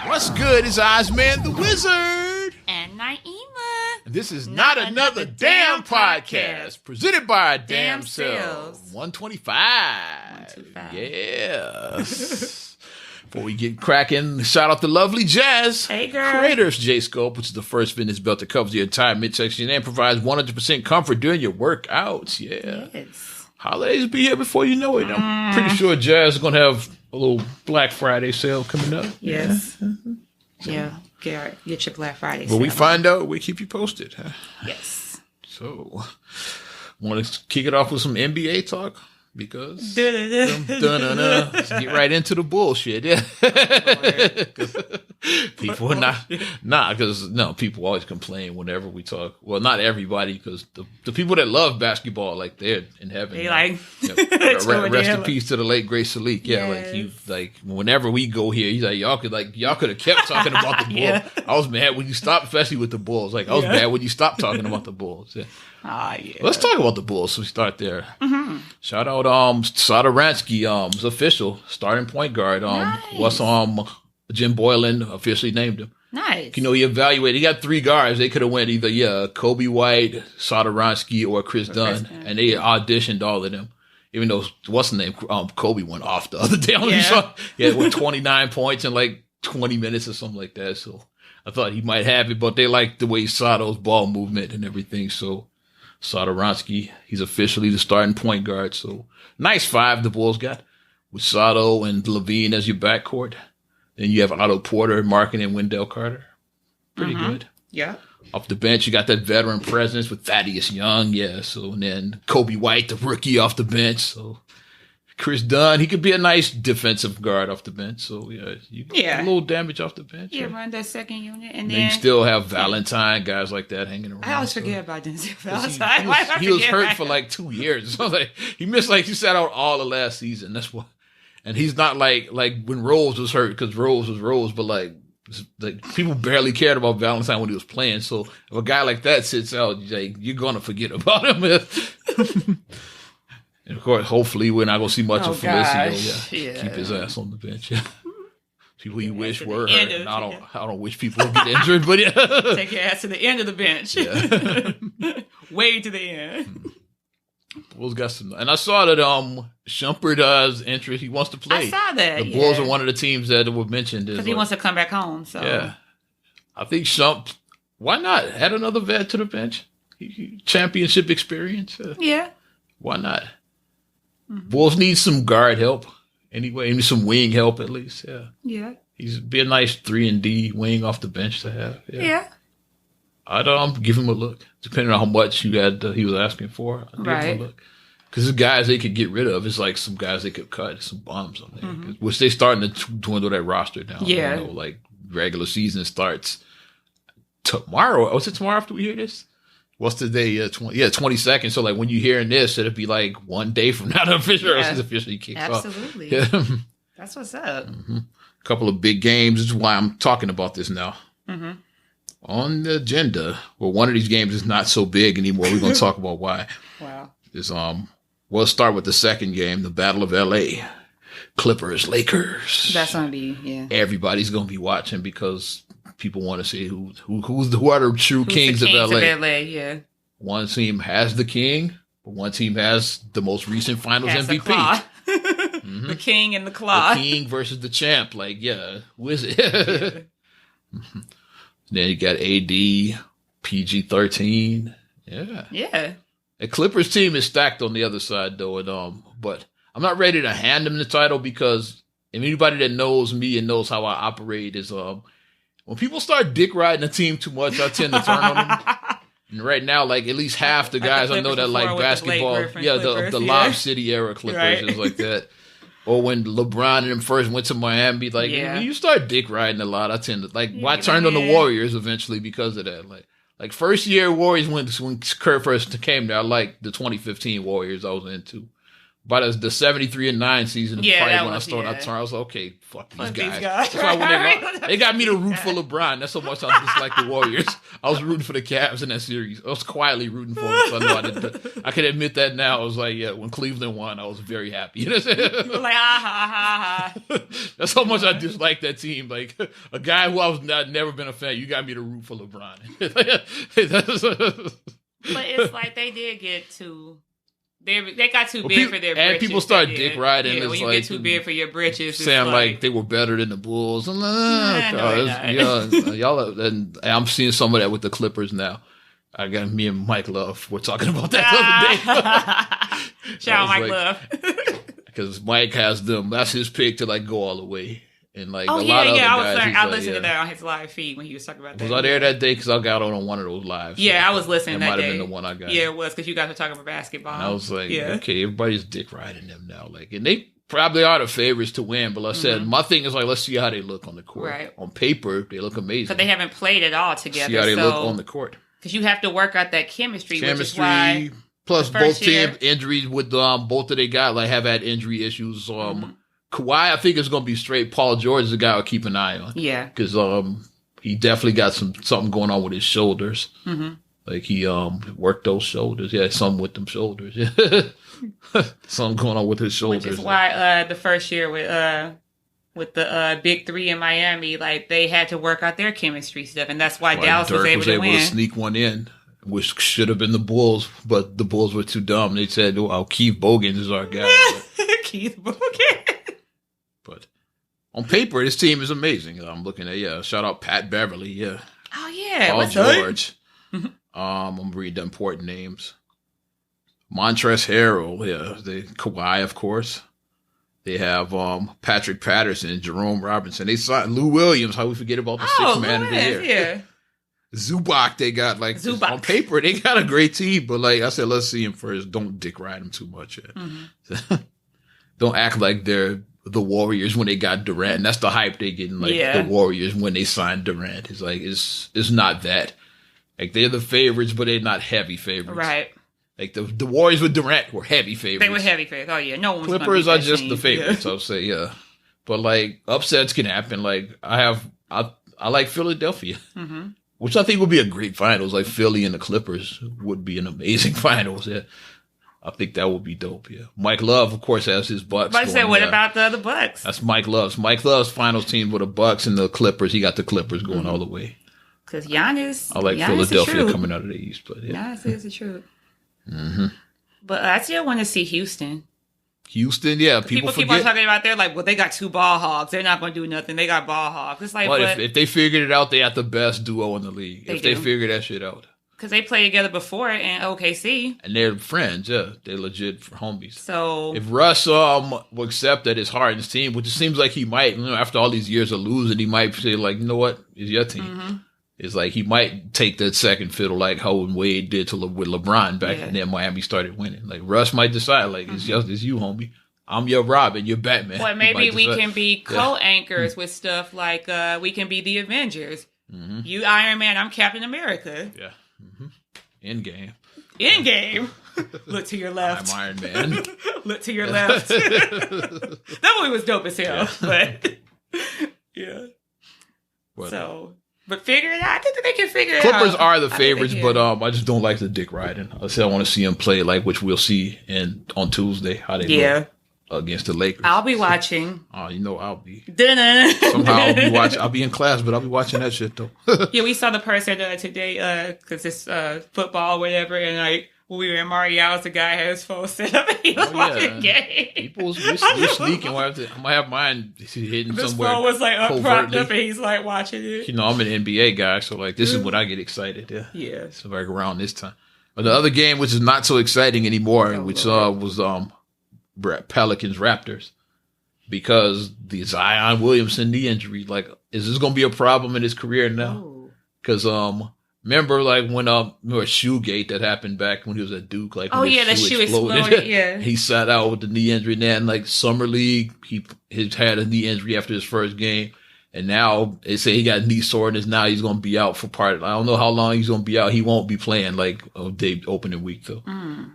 What's good? It's Ozman the Wizard. And Naima. And this is Not Another Damn Podcast, presented by our damn selves. 125. Yes. Before we get cracking, shout out to lovely Jazz. Hey, girl. Creator of J-Scope, which is the first fitness belt that covers the entire midsection and provides 100% comfort during your workouts. Yeah. Yes. Holidays will be here before you know it. I'm pretty sure Jazz is going to have a little Black Friday sale coming up. Yes. Yeah. Get your Black Friday When we sale. find out, we keep you posted. Huh? Yes. So, want to kick it off with some NBA talk? Because let's get right into the bullshit. Yeah, people are not people always complain whenever we talk. Well, not everybody, because the people that love basketball, like they're in heaven. They like rest in peace to the late great Salik. Yeah, like whenever we go here, he's like y'all could have kept talking about the Bulls. Yeah. I was mad when you stopped, especially with the Bulls. Like I was mad when you stopped talking about the Bulls. Yeah. Let's talk about the Bulls. So we start there. Mm-hmm. Shout out Satoransky, is official starting point guard. Nice. Jim Boylan officially named him. Nice. You know, he got three guards. They could have went either Kobe White, Satoransky, or Chris Dunn, and they auditioned all of them. Even though what's the name? Kobe went off the other day. He had 29 points in like 20 minutes or something like that. So I thought he might have it, but they liked the way Sato's ball movement and everything. So Satoransky, he's officially the starting point guard. So nice five the Bulls got with Sato and Levine as your backcourt. Then you have Otto Porter, Markin, and Wendell Carter. Pretty good. Yeah. Off the bench, you got that veteran presence with Thaddeus Young. Yeah. So and then Kobe White, the rookie, off the bench. So Chris Dunn, he could be a nice defensive guard off the bench. So you get a little damage off the bench. Yeah, run that second unit, and then then you still have Valentine, guys like that hanging around. I always forget about Denzel Valentine. He was hurt for like 2 years. So he missed he sat out all the last season. That's why. And he's not like when Rose was hurt, because Rose was Rose, but like people barely cared about Valentine when he was playing. So if a guy like that sits out, you're gonna forget about him. And of course, hopefully we're not gonna see much of Felicio. Keep his ass on the bench. Yeah. People you wish were hurt. And I don't wish people would get injured, but take your ass to the end of the bench. Yeah. Way to the end. Bulls got some, and I saw that Shumpert interest. He wants to play. I saw that. The Bulls are one of the teams that were mentioned because he wants to come back home. So yeah, I think Shump. Why not add another vet to the bench? Championship experience. Yeah. Why not? Mm-hmm. Bulls need some guard help anyway. Maybe some wing help at least. Yeah. Yeah. He's be a nice 3-and-D wing off the bench to have. Yeah. I'd give him a look, depending on how much he was asking for. I'd give him a look. Because the guys they could get rid of, it's like some guys they could cut, some bums on there. Which they starting to dwindle that roster down. Yeah. Like regular season starts tomorrow. Was it tomorrow after we hear this? What's the day? 22nd. So like when you're hearing this, it'll be like 1 day from now the officially kicks off. Absolutely. That's what's up. A couple of big games. This is why I'm talking about this now. Mm-hmm. On the agenda, well, one of these games is not so big anymore. We're going to talk about why. Wow. We'll start with the second game, the Battle of LA. Clippers, Lakers. That's going to be, Everybody's going to be watching because people want to see who are the true kings of LA. Yeah. One team has the king, but one team has the most recent finals MVP. The king and the claw. The king versus the champ. Who is it? Then you got AD, PG-13. Yeah. Yeah. The Clippers team is stacked on the other side, though. But I'm not ready to hand them the title because anybody that knows me and knows how I operate is when people start dick riding a team too much, I tend to turn on them. And right now, at least half the guys I know that like basketball, the Lob City era Clippers is like that. Or when LeBron and them first went to Miami, when you start dick riding a lot, I tend to I turned on the Warriors eventually because of that. Like first year Warriors when Kerr first came there, I liked the 2015 Warriors I was into. But the 73-9 season, Yeah, when I started, I was like, okay, fuck these guys. these That's why when they got me to root for LeBron. That's how much I dislike the Warriors. I was rooting for the Cavs in that series. I was quietly rooting for them. So I know I can admit that now. I was like, yeah, when Cleveland won, I was very happy. You were like, ha ha ha ha. That's how much I dislike that team. Like a guy who I was never been a fan. You got me to root for LeBron. But it's like they did get too. They got too big for their britches. And people start dick riding. Yeah, when you get too big for your britches. Saying like they were better than the Bulls. And y'all, and I'm seeing some of that with the Clippers now. I got me and Mike Love. We're talking about that the other day. Shout out Mike Love. Because Mike has them. That's his pick to like go all the way. And like I listened to that on his live feed when he was talking about that. Was I there that day? Because I got on one of those lives. Yeah, I was listening that day. It might have been the one I got. Yeah, it was because you guys were talking about basketball. And I was like, okay, everybody's dick riding them now. Like, and they probably are the favorites to win. But like I said, my thing is like, let's see how they look on the court. Right. On paper, they look amazing. But they haven't played at all together. See how they look on the court. Because you have to work out that chemistry, which is why. Plus, both team injuries with both of they got like have had injury issues. Kawhi, I think it's going to be straight. Paul George is the guy I'll keep an eye on. Yeah. Because he definitely got something going on with his shoulders. Mm-hmm. Like he worked those shoulders. Yeah, something with them shoulders. Yeah. Something going on with his shoulders. Which is why the first year with the Big Three in Miami, like they had to work out their chemistry stuff. And that's why Dallas was able to win. To sneak one in, which should have been the Bulls. But the Bulls were too dumb. They said, well, Keith Bogans is our guy. Keith Bogans. But on paper, this team is amazing. I'm looking at, shout out Pat Beverly, yeah. Oh, yeah. Paul George. I'm going to read the important names. Montrezl Harrell, Kawhi, of course. They have Patrick Patterson, Jerome Robinson. They signed Lou Williams. How we forget about the sixth man of the year. Yeah. Zubac, they got on paper, they got a great team. But like I said, let's see him first. Don't dick ride him too much. Yeah. Don't act like they're the Warriors when they got Durant. And that's the hype they getting, the Warriors when they signed Durant. It's like it's not that. Like they're the favorites, but they're not heavy favorites. Right. Like the Warriors with Durant were heavy favorites. They were heavy favorites. Oh yeah, no one's Clippers are just the favorites. I'll say but like upsets can happen. Like I like Philadelphia, which I think would be a great finals. Like Philly and the Clippers would be an amazing finals. Yeah. I think that would be dope, yeah. Mike Love, of course, has his Bucks. But I said, what about the other Bucks? That's Mike Love's. Mike Love's finals team with the Bucks and the Clippers. He got the Clippers going all the way. Because Giannis. I like Philadelphia coming out of the East, but yeah. Giannis is the truth. But I still want to see Houston. Houston, yeah. People keep on talking about they got two ball hogs. They're not going to do nothing. They got ball hogs. It's like, if they figured it out, they had the best duo in the league. They figure that shit out. Because they played together before in OKC. And they're friends, yeah. They're legit homies. So if Russ will accept that it's Harden's team, which it seems like he might, after all these years of losing, he might say, like, you know what? It's your team. It's like he might take that second fiddle like how Wade did with LeBron back and then Miami started winning. Like Russ might decide, like, it's you, homie. I'm your Robin, you're Batman. Well, maybe we can be co-anchors with stuff like we can be the Avengers. You Iron Man, I'm Captain America. Yeah. In game. Look to your left. I'm Iron Man. Look to your left. That movie was dope as hell. But yeah. But figure it out. I think that they can figure it out. Clippers are the favorites, but I just don't like the dick riding. I said I want to see them play, which we'll see on Tuesday how they look against the Lakers. I'll be watching. Oh, I'll be. Somehow I'll be in class, but I'll be watching that shit though. Yeah, we saw the person today because it's football or whatever, and when we were in Mario's, the guy had his phone set up and he was watching the game. People we're sneaking. I might have mine hidden this somewhere. His phone was propped up and he's watching it. I'm an NBA guy, so this is when I get excited. Yeah. So around this time. But the other game, which is not so exciting anymore, was Pelicans Raptors, because the Zion Williamson knee injury. Is this going to be a problem in his career now? Because remember when Shoegate that happened back when he was at Duke, the shoe exploded. Yeah, he sat out with the knee injury. And then summer league, he had a knee injury after his first game, and now they say he got knee soreness. Now he's going to be out for part. I don't know how long he's going to be out. He won't be playing day opening week though.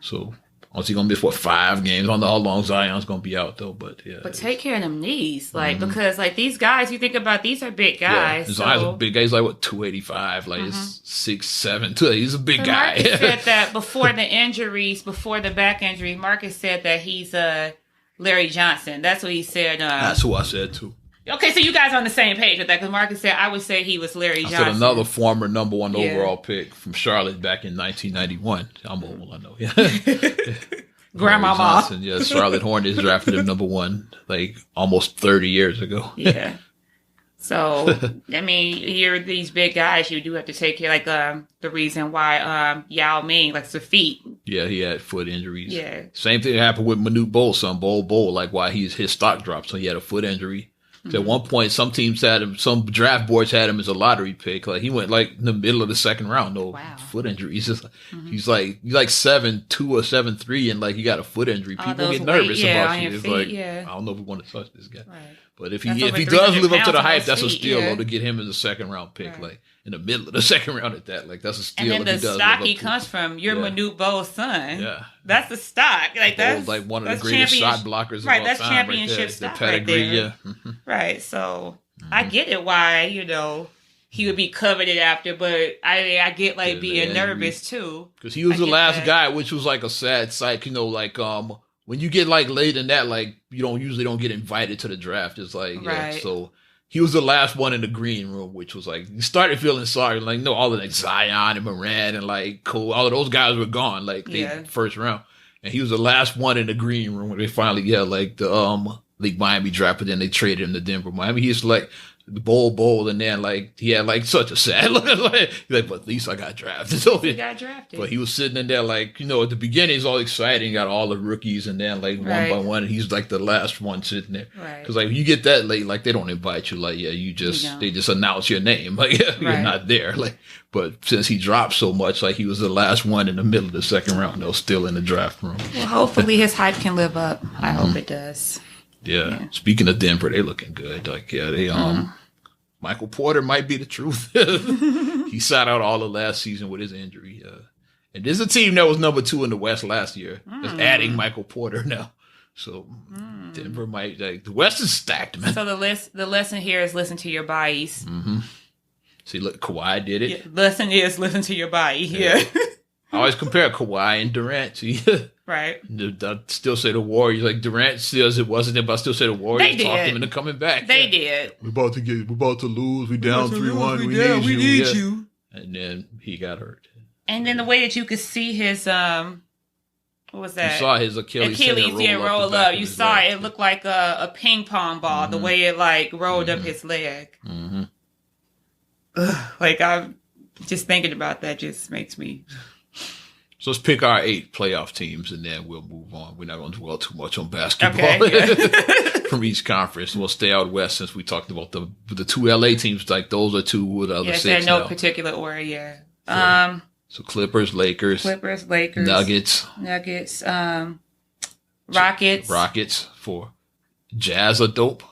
So Once he's gonna miss 5 games. I don't know how long Zion's gonna be out though, but yeah. But take care of them knees, like because like these guys, you think about these are big guys. Yeah. Zion's a big guy. He's like 285, like it's 6'7". He's a big guy. Marcus said that before the injuries, before the back injury, Marcus said that he's Larry Johnson. That's what he said. That's who I said too. Okay, so you guys are on the same page with that because Marcus said I would say he was Larry Johnson. I said another former number 1 overall pick from Charlotte back in 1991. I'm old, I know. Yeah. Grandmama. Johnson, yeah, Charlotte Hornets drafted him number 1 like almost 30 years ago. Yeah. So I mean, you're these big guys. You do have to take care. Like the reason why Yao Ming, like the feet. Yeah, he had foot injuries. Yeah. Same thing happened with Manute Bol's son, Bol. Like why his stock dropped, so he had a foot injury. So at one point, some teams had him, some draft boards had him as a lottery pick. Like he went like in the middle of the second round. No foot injuries. He's like 7'2" or 7'3", and like he got a foot injury. People get nervous about you. It's like I don't know if we want to touch this guy. Right. But if he does live up to the hype, that's a steal though to get him as a second round pick, like in the middle of the second round at that. Like that's a steal. And then the stock he comes from, you're Manute Bol's son. Yeah, that's the stock. Like that's like one of the greatest shot blockers of all time. That's championship stock right there. Yeah. Right. So I get it why he would be coveted after, but I get like being nervous too because he was the last guy, which was like a sad sight. Like when you get like late in that, like you don't get invited to the draft. It's like so he was the last one in the green room, which was like you started feeling sorry. Like no, all of like Zion and Moran and like Cole, all of those guys were gone. Like they first round, and he was the last one in the green room when they finally like the League Miami draft, but then they traded him to Denver. Miami, he's like the Bol, and then like he had like such a sad look. Like, but at least I got drafted. So he got drafted. But he was sitting in there like at the beginning he's all exciting, got all the rookies, and then like one by one he's like the last one sitting there. Right. Because like you get that late, like they don't invite you. Like they just announce your name. Like you're not there. Like but since he dropped so much, like he was the last one in the middle of the second round. Though still in the draft room. Well, hopefully his hype can live up. I hope it does. Yeah. Speaking of Denver, they looking good. Like, they Michael Porter might be the truth. He sat out all of last season with his injury. And there's a team that was number 2 in the West last year. Just adding Michael Porter now. So Denver might the West is stacked, man. So the lesson here is listen to your bodies. See, look, Kawhi did it. Yeah, lesson is listen to your body. Yeah. I always compare Kawhi and Durant. Right. I still say the Warriors. Like Durant says it wasn't it, but I still say the Warriors talked him into coming back. They did. We're about to lose. We down 3-1. We need you. And then he got hurt. And then the way that you could see his what was that? You saw his Achilles roll up. You saw it. It looked like a ping pong ball. The way it like rolled up his leg. Like I'm just thinking about that just makes me. So let's pick our 8 playoff teams, and then we'll move on. We're not going to dwell too much on basketball from each conference. We'll stay out west since we talked about the 2 LA teams. Like those are 2 with the other 6 in no particular order. Yeah. So Clippers, Lakers, Nuggets, Rockets for Jazz are dope.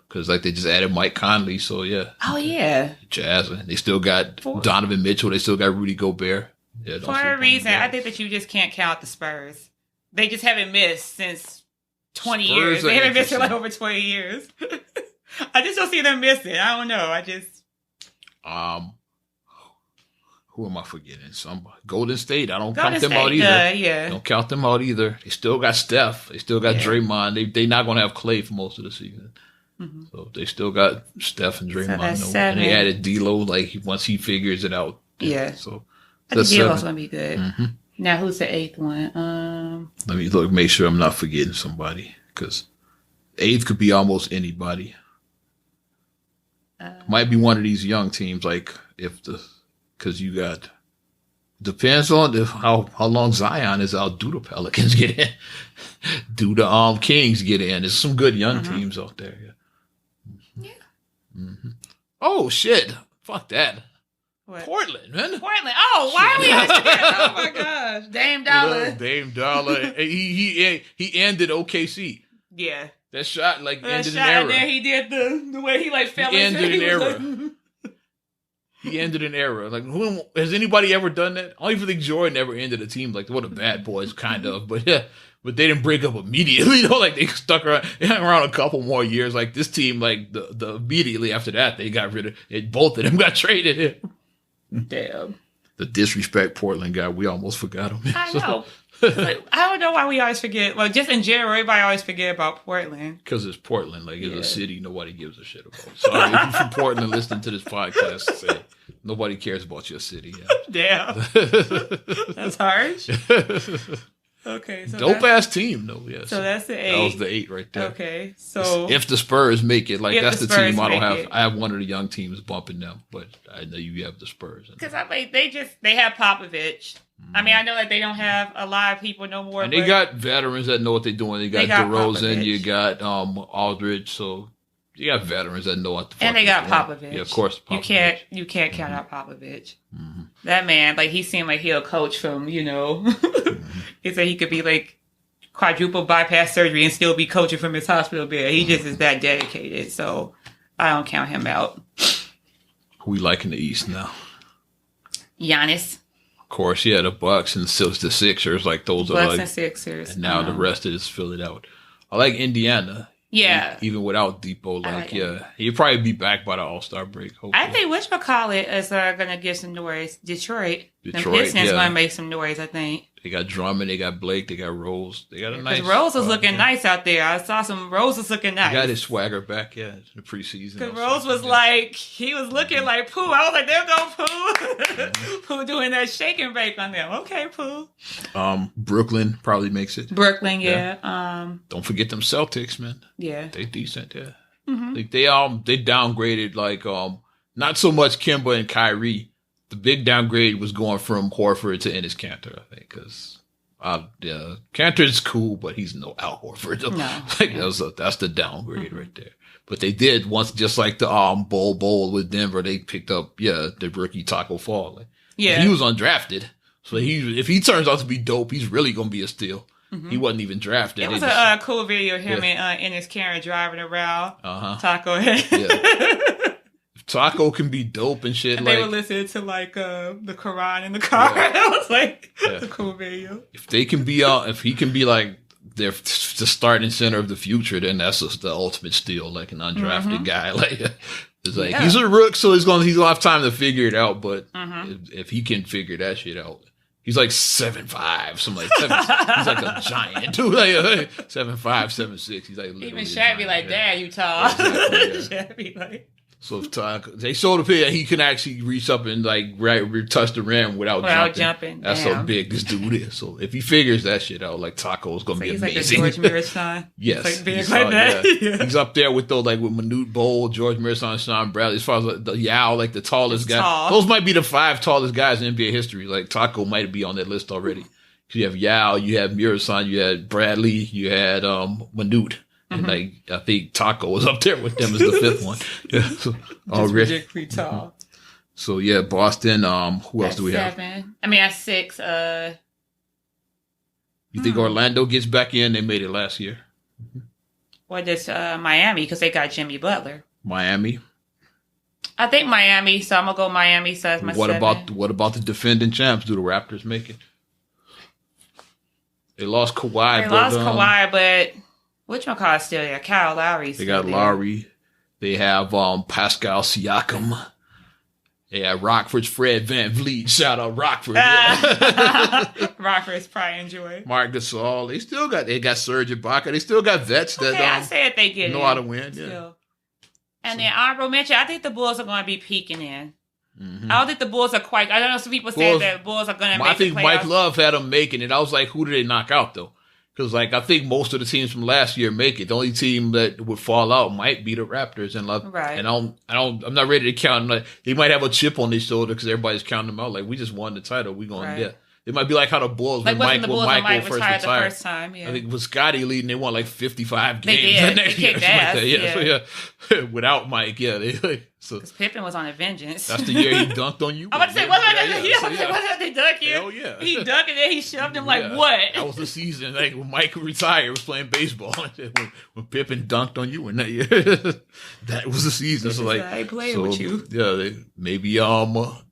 Because like they just added Mike Conley, so yeah. Oh yeah. Jazz. They still got Donovan Mitchell. They still got Rudy Gobert. Yeah, for a reason, I think that you just can't count the Spurs. They just haven't missed since 20 years. They haven't missed for like over 20 years. I just don't see them missing. I don't know. I just who am I forgetting? Golden State. I don't count them out either. Don't count them out either. They still got Steph. They still got Draymond. They not gonna have Clay for most of the season. So they still got Steph and Draymond. So and they added D'Lo like once he figures it out. Yeah. So I think D'Lo's gonna be good. Now who's the 8th one? Let me make sure I'm not forgetting somebody because 8th could be almost anybody. Might be one of these young teams like because you got depends on how long Zion is out. Do the Pelicans get in? Do the Kings get in? There's some good young teams out there. Oh shit! Fuck that. What? Portland, man. Portland. Oh, why are we asking that? Oh my gosh, Dame Dollar. Dame Dollar. he ended OKC. Yeah. That shot ended an era. And then he did the way he like fell into an era. He ended an era. Like, who has anybody ever done that? I don't even think Jordan ever ended a team like what a Bad Boys kind of, but yeah. But they didn't break up immediately. You know, like they stuck around. They hung around a couple more years. Like this team, like the immediately after that, they got rid of it. Both of them got traded. Damn. The disrespect Portland guy. We almost forgot him. I know. Like, I don't know why we always forget. Well, just in general, everybody always forget about Portland. Because it's Portland. Like, it's a city nobody gives a shit about. Sorry, if you're from Portland listening to this podcast, say, nobody cares about your city. Yeah. Damn. That's harsh. Okay. So dope ass team, though. Yeah. So that's the 8. That was the 8 right there. Okay. So if the Spurs make it, like that's the team I don't have. It. I have one of the young teams bumping them, but I know you have the Spurs. Because I mean, they have Popovich. I mean, I know that they don't have a lot of people no more. And they got veterans that know what they're doing. They got DeRozan, Popovich. You got Aldridge, so you got veterans that know what the fuck. And they got Popovich. Yeah, of course. Popovich. You can't count out Popovich. Mm-hmm. That man, like he seemed like he'll coach from, he said he could be like quadruple bypass surgery and still be coaching from his hospital bed. He just is that dedicated, so I don't count him out. Who we like in the East now? Giannis. Of course, yeah, the Bucks and the Sixers, like those Bucks are like, and Sixers. And now the rest of it's fill it out. I like Indiana. Yeah. Even without Depot, he'll probably be back by the All-Star break, hopefully. I think whatchamacallit is going to get some noise. Detroit. The Pistons going to make some noise, I think. They got Drummond, they got Blake, they got Rose. They got a nice... Because Rose was looking nice out there. I saw some Rose was looking nice. He got his swagger back, in the preseason. Because Rose was like, he was looking like Pooh. I was like, there go Pooh. Pooh doing that shake and bake on them. Okay, Pooh. Brooklyn probably makes it. Brooklyn, yeah. Don't forget them Celtics, man. Yeah. They decent, yeah. Mm-hmm. Like they downgraded like not so much Kemba and Kyrie. The big downgrade was going from Horford to Enes Kanter, I think, because Kanter's cool, but he's no Al Horford. So, no. That's the downgrade right there. But they did once, just like the bowl with Denver, they picked up the rookie Taco Fall. Like, he was undrafted, so if he turns out to be dope, he's really gonna be a steal. Mm-hmm. He wasn't even drafted. It was a cool video of him and Enes Kanter driving around. Taco. Taco can be dope and shit. And they were listening to like the Quran in the car. It was like a cool video. If they can be if he can be like the starting center of the future, then that's just the ultimate steal. Like an undrafted guy, like it's like he's a rook, so he's gonna have time to figure it out. But if he can figure that shit out. He's like 7'5", something like that. He's like a giant, dude. Like 7'5", 7'6". He's like even Shaq be like, "Dad, you tall." Shaq be like. So if they showed a picture that he can actually reach up and like touch the rim without jumping. That's how big this dude is. So if he figures that shit out, like Taco's gonna be amazing. Like George Mirosan. Yes, like big like that. Yeah. He's up there with with Manute Bol, George Mirosan, Sean Bradley. As far as like, the Yao, like the tallest guy. Tall. Those might be the 5 tallest guys in NBA history. Like Taco might be on that list already. You have Yao, you have Mirosan, you had Bradley, you had Manute. And I think Taco was up there with them as the 5th one. Yeah, so already pretty tall. So Boston. Who else do we 7. have? I mean, at 6. You think Orlando gets back in? They made it last year. What does Miami? Because they got Jimmy Butler. Miami. I think Miami. So I'm gonna go Miami. So that's my 7. What about the defending champs? Do the Raptors make it? They lost Kawhi. But whatchamacallit still there? Kyle Lowry's They got Lowry. They have Pascal Siakam. They have Rockford's Fred VanVleet. Shout out Rockford. Rockford's probably enjoy. Marc Gasol. They got Serge Ibaka. They still got vets that I said they get know how to win. Still. And then honorable mention, I think the Bulls are going to be peaking in. Mm-hmm. I don't think the Bulls are quite. I don't know. Some people say that Bulls are going to make I think the playoffs. Mike Love had them making it. I was like, who did they knock out though? Because I think most of the teams from last year make it. The only team that would fall out might be the Raptors. And I'm not ready to count them. Like, they might have a chip on their shoulder because everybody's counting them out. Like, we just won the title. We going to get. It might be like how the Bulls when Michael first retired. The first time, I think with Scotty leading, they won like 55 games. They did. They kicked ass. So without Mike, they So because Pippen was on a vengeance. that's the year he dunked on you. I'm about to say, what yeah. they dunk you? Hell yeah. He dunked and then he shoved him like what? That was the season like when Mike retired, was playing baseball. when Pippen dunked on you in that year. That was the season. So like I played with you. Yeah, maybe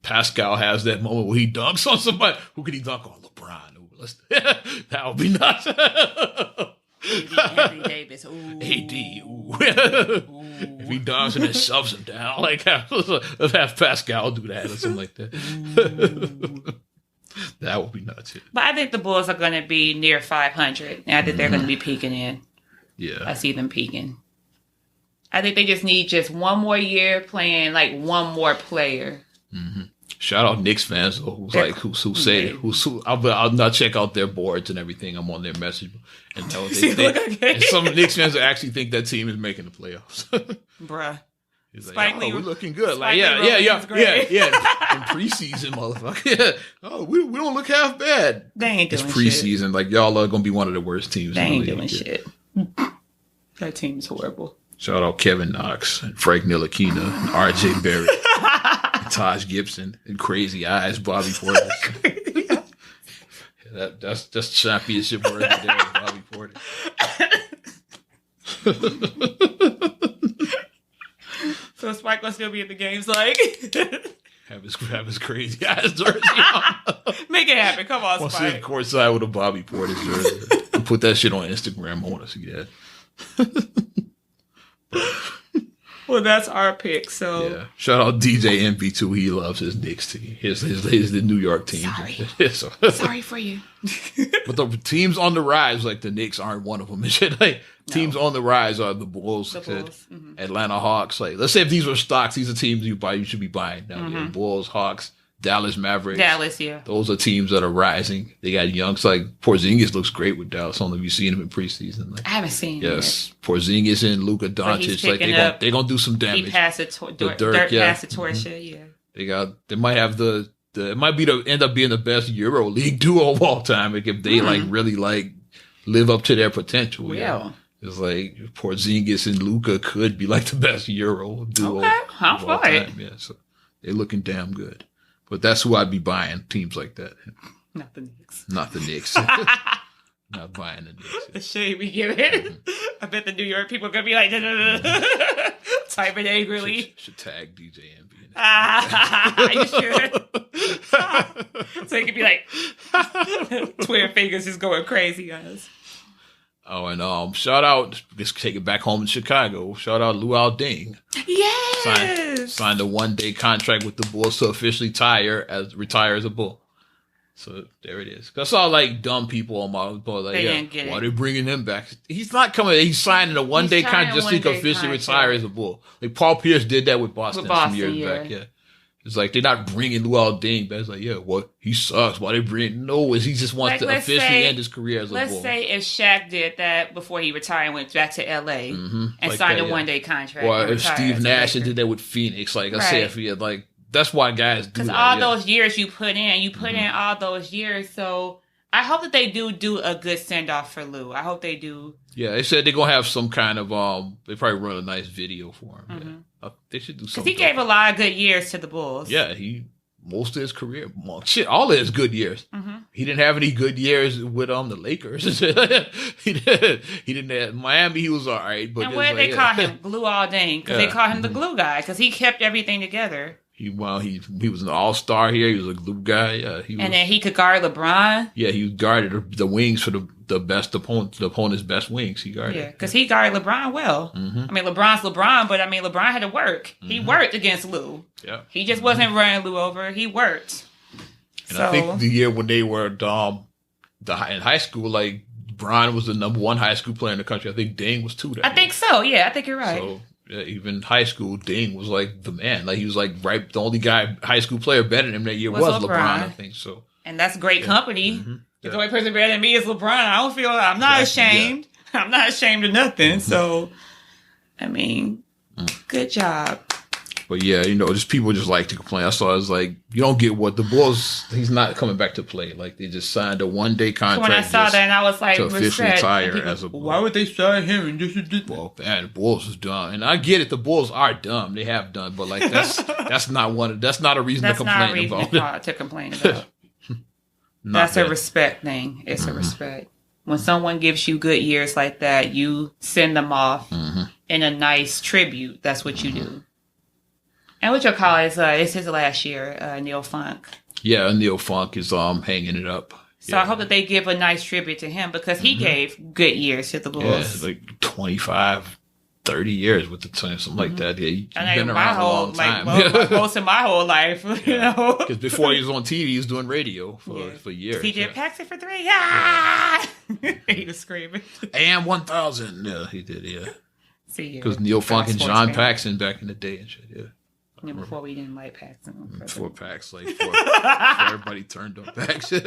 Pascal has that moment where he dunks on somebody. Who could he dunk on? LeBron. Ooh, that would be nuts. Anthony Davis. Ooh. AD. Ooh. If he dunks and then shoves him down, like let's have Pascal do that or something like that. That would be nuts. Yeah. But I think the Bulls are going to be near 500. And I think they're going to be peaking in. Yeah. I see them peaking. I think they just need one more year playing like one more player. Mm-hmm. Shout out Knicks fans I'll not check out their boards and everything. I'm on their message and and some Knicks fans actually think that team is making the playoffs. Bruh. He's like, we're looking good. Like, yeah. In preseason, motherfucker. Yeah. Oh, we don't look half bad. They ain't doing shit. It's preseason. Shit. Like, y'all are going to be one of the worst teams. They ain't doing shit. That team's horrible. Shout out Kevin Knox and Frank Ntilikina and RJ Barrett. Taj Gibson and Crazy Eyes, Bobby Portis. That's championship worthy there, Bobby Portis. So Spike will still be at the games, like have his Crazy Eyes jersey on. Make it happen. Come on, Spike. Sit courtside with a Bobby Portis jersey. And put that shit on Instagram. I want to see that. Well, that's our pick. So yeah, shout out DJ MV too. He loves his Knicks team. His the New York team. Sorry for you. But the teams on the rise, like the Knicks, aren't one of them. Teams on the rise are the Bulls, Atlanta Hawks. Like, let's say if these were stocks, these are teams you should be buying now. Mm-hmm. Bulls, Hawks, Dallas Mavericks. Yeah. Those are teams that are rising. They got youngs like Porzingis looks great with Dallas. I don't know if you've seen him in preseason. Like, I haven't seen him. Yes, Porzingis and Luka Doncic. Like they're gonna do some damage. He passed it Dirk passed it torch. Yeah. They might have it might be end up being the best Euro League duo of all time. Like if they like really like live up to their potential. Yeah. It's like Porzingis and Luka could be like the best Euro duo of all time. Yeah, so they're looking damn good. But that's who I'd be buying, teams like that. Not the Knicks. Not the Knicks. Not buying the Knicks. The shade we give it. Mm-hmm. I bet the New York people are going to be like, typing angrily. Should tag DJ MV. You should. So he could be like, Twitter fingers is going crazy on us. Oh, and shout out, let's take it back home in Chicago. Shout out Luol Deng. Yes! Signed a 1-day contract with the Bulls to officially retire as a Bull. So there it is. I saw like dumb people on my board like, why are they bringing him back? He's not coming. He's signing a 1-day contract just so he can officially retire as a Bull. Like Paul Pierce did that with Boston some years back. Yeah. It's like they're not bringing Luol Deng back. It's like, he sucks. Why they bring? No, he just wants to officially end his career as a Bull. Let's say if Shaq did that before he retired and went back to LA and like signed a 1-day contract. Or if Steve Nash did that with Phoenix, like I said, if he had like that's why guys do that. Because all those years you put in all those years. So I hope that they do a good send off for Lou. I hope they do. Yeah, they said they're gonna have some kind of they probably run a nice video for him. Mm-hmm. Yeah. They should do something. Because he gave a lot of good years to the Bulls. Yeah, most of his career, all of his good years. Mm-hmm. He didn't have any good years with the Lakers. he didn't have Miami. He was all right, but and where they call him Glue All Dang because they call him the glue guy because he kept everything together. He was an all-star here. He was a glue guy. And then he could guard LeBron. Yeah, he guarded the wings for the best opponent, the opponent's best wings. He guarded. Yeah, because he guarded LeBron well. Mm-hmm. I mean, LeBron's LeBron, but LeBron had to work. Mm-hmm. He worked against Lou. Yeah, he just wasn't running Lou over. He worked. And I think the year when they were in high school, like Bron was the number 1 high school player in the country. I think Deng was 2. I think so. Yeah, I think you're right. So, yeah, even high school, Deng was like the man. Like he was like the only guy, high school player better than him that year was LeBron. I think so. And that's great company. Mm-hmm. Yeah. The only person better than me is LeBron. I'm not ashamed. Yeah. I'm not ashamed of nothing. Mm-hmm. So, I mean, good job. But yeah, just people just like to complain. I saw it's like, you don't get what the Bulls, he's not coming back to play. Like, they just signed a 1-day contract. So when I saw that, and I was like, to officially retire as a Bull. Why would they sign him? And this? Well, man, the Bulls is dumb. And I get it, the Bulls are dumb. They have done, but like, that's not a reason to complain about. To complain about. That's a respect thing. It's a respect. When someone gives you good years like that, you send them off in a nice tribute. That's what you do. And what you'll call it is it's his last year, Neil Funk. Yeah, Neil Funk is hanging it up. So I hope that they give a nice tribute to him because he gave good years to the Bulls. Yeah, like 25, 30 years with the team, something like that. Yeah, he's been around a long time. Most of my whole life, you know. Because before he was on TV, he was doing radio for years. He did Paxton for 3. Yeah! He was screaming. AM 1000. Yeah, he did, yeah. See, because Neil Funk and John Paxson back in the day and shit, yeah. Yeah, before we didn't like Paxson. Before Paxson, before everybody turned on Paxson.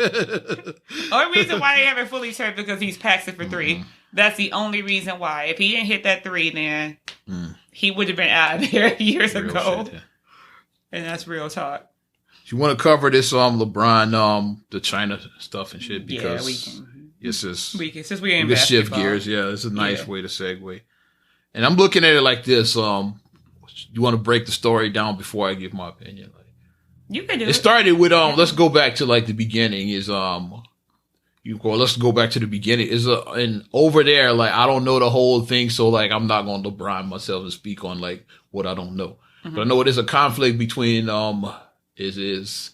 Only reason why they haven't fully turned because he's Paxson for 3. That's the only reason why. If he didn't hit that 3, then he would have been out of there years ago. Shit, yeah. And that's real talk. You want to cover this LeBron, the China stuff and shit because we can. It's just we can shift gears. Yeah, it's a nice way to segue. And I'm looking at it like this. You want to break the story down before I give my opinion? Like, you can do it. It started with let's go back to like the beginning. Let's go back to the beginning. And over there, like I don't know the whole thing, so like I'm not going to LeBron myself and speak on like what I don't know. But I know there's a conflict between is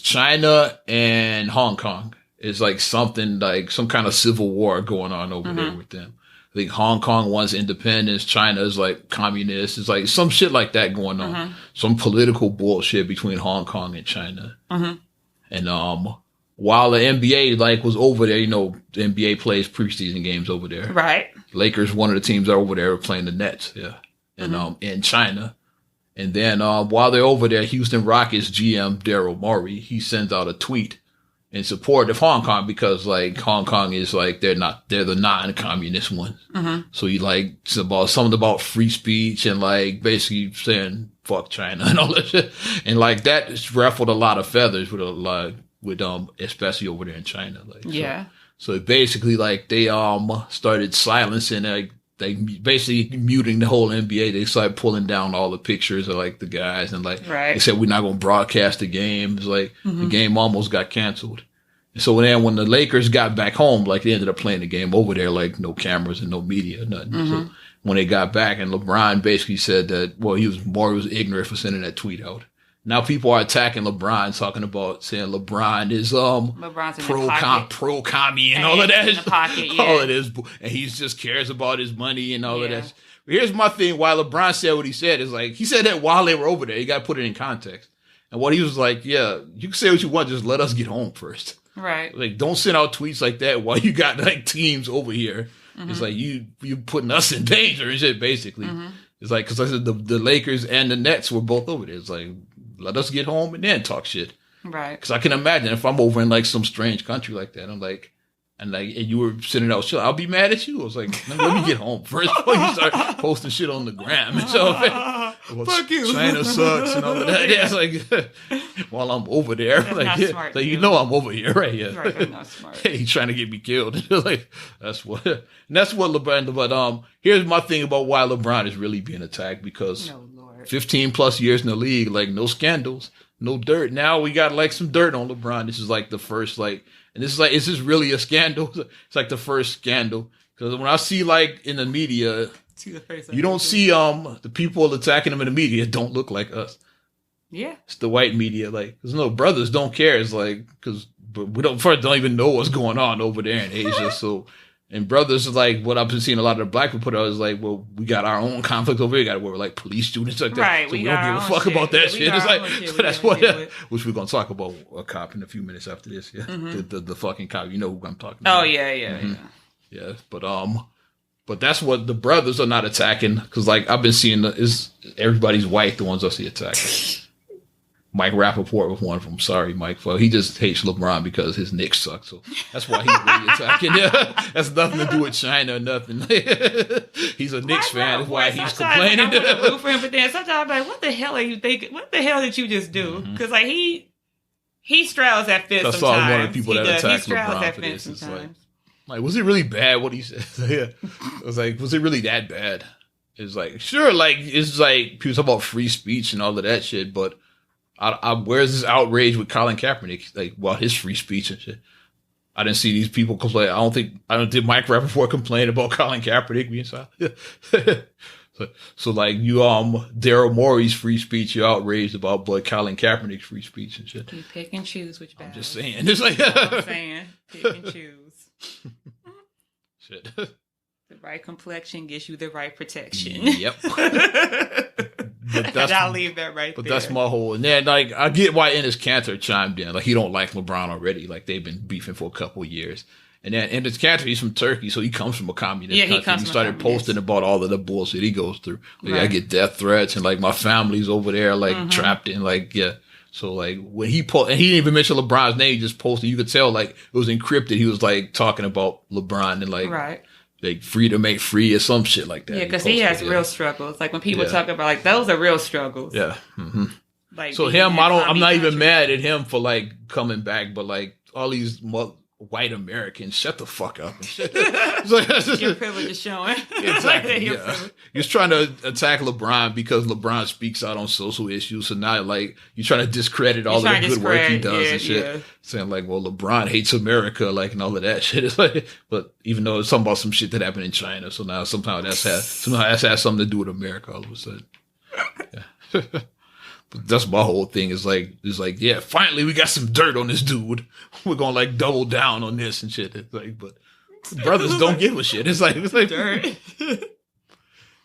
China and Hong Kong. It's like something like some kind of civil war going on over there with them. I think Hong Kong wants independence. China is like communist. It's like some shit like that going on. Some political bullshit between Hong Kong and China. And while the NBA like was over there, the NBA plays preseason games over there. Right. Lakers, one of the teams that are over there, playing the Nets. Yeah. And in China. And then while they're over there, Houston Rockets GM Daryl Morey, he sends out a tweet in support of Hong Kong because like Hong Kong is like they're the non-communist ones. So he like something about free speech and like basically saying fuck China and all that shit. And like that ruffled a lot of feathers with especially over there in China. Like so basically like they started silencing like they basically muting the whole NBA. They started pulling down all the pictures of like the guys and like they said we're not gonna broadcast the game. It's like the game almost got canceled. And so when the Lakers got back home, like they ended up playing the game over there, like no cameras and no media, nothing. So when they got back, and LeBron basically said that he was ignorant for sending that tweet out. Now people are attacking LeBron, saying LeBron is pro commie and all of that. In the pocket, yeah. All of this, and he just cares about his money and all of that. But here's my thing: why LeBron said what he said is like he said that while they were over there. You got to put it in context. And what he was like, yeah, you can say what you want, just let us get home first. Right. Like don't send out tweets like that while you got like teams over here. It's like you putting us in danger and shit. Basically, it's like because I said the Lakers and the Nets were both over there. It's like, let us get home and then talk shit. Right. Because I can imagine if I'm over in like some strange country like that, I'm like, and you were sending out shit, I'll be mad at you. I was like, let me get home first before you start posting shit on the gram. And so, fuck you. China sucks and all of that. Yeah, it's like, while I'm over there, that's like, smart, like you know I'm over here, right? Yeah. Right, that's not smart. Hey, he's trying to get me killed. Like, that's what LeBron, but here's my thing about why LeBron is really being attacked because 15 plus years in the league, like no scandals, no dirt. Now we got like some dirt on LeBron. This is like the first and this is like, is this really a scandal? It's like the first scandal. Because when I see like in the media, you don't see the people attacking him in the media don't look like us. Yeah. It's the white media. Like, because brothers don't care. It's like, but we don't even know what's going on over there in Asia. So, and brothers is like, what I've been seeing a lot of the black people put out is like, well, we got our own conflict over here. We got to work with like police students like that. Right. So we don't give a fuck about that shit. It's like, so that's what, which we're going to talk about a cop in a few minutes after this. Yeah. The fucking cop. You know who I'm talking about. Oh, yeah. Yeah. But that's what the brothers are not attacking. Cause like I've been seeing is everybody's white, the ones I see attacking. Mike Rappaport was one of them. Sorry, Mike. Well, he just hates LeBron because his Knicks suck. So that's why he's really attacking. Yeah, that's nothing to do with China or nothing. He's a Knicks fan. That's why he's complaining. I want to root for him, but then sometimes I'm like, what the hell are you thinking? What the hell did you just do? Because like he straddles that fence sometimes. I saw one of the people that attacked LeBron for this. It's like, was it really bad what he said? Yeah. I was like, was it really that bad? It's like, sure, like, it's like people talk about free speech and all of that shit, but where's this outrage with Colin Kaepernick, like, about his free speech and shit? I didn't see these people complain. Did Mike Rappaport complain about Colin Kaepernick being silent? So like you, Daryl Morey's free speech, you're outraged about, but Colin Kaepernick's free speech and shit. You pick and choose which battles. I'm just saying. It's like, I'm saying, pick and choose. Shit. The right complexion gives you the right protection. Yep. But I'll leave that right there. But that's my whole, and then like I get why Enes Kanter chimed in. Like he don't like LeBron already. Like they've been beefing for a couple of years. And then Enes Kanter, he's from Turkey, so he comes from a communist country. He started posting about all of the bullshit he goes through. Like I get death threats and like my family's over there like trapped in So like when he and he didn't even mention LeBron's name, he just posted. You could tell like it was encrypted. He was like talking about LeBron and like like freedom ain't free or some shit like that. Yeah, because he has real struggles. Like when people talk about like those are real struggles. Yeah. Mm-hmm. Like so him, I'm not even mad at him for like coming back, but like all these white Americans, shut the fuck up. Your privilege is showing. Exactly. Yeah. You're trying to attack LeBron because LeBron speaks out on social issues. So now, like, you're trying to discredit all of the good work he does and shit. Yeah. Saying like, well, LeBron hates America, like, and all of that shit. It's like, but even though it's talking about some shit that happened in China, so now somehow that's has something to do with America all of a sudden. Yeah. But that's my whole thing. It's like, yeah, finally we got some dirt on this dude. We're gonna like double down on this and shit. It's like, but brothers don't give a shit. It's like dirt.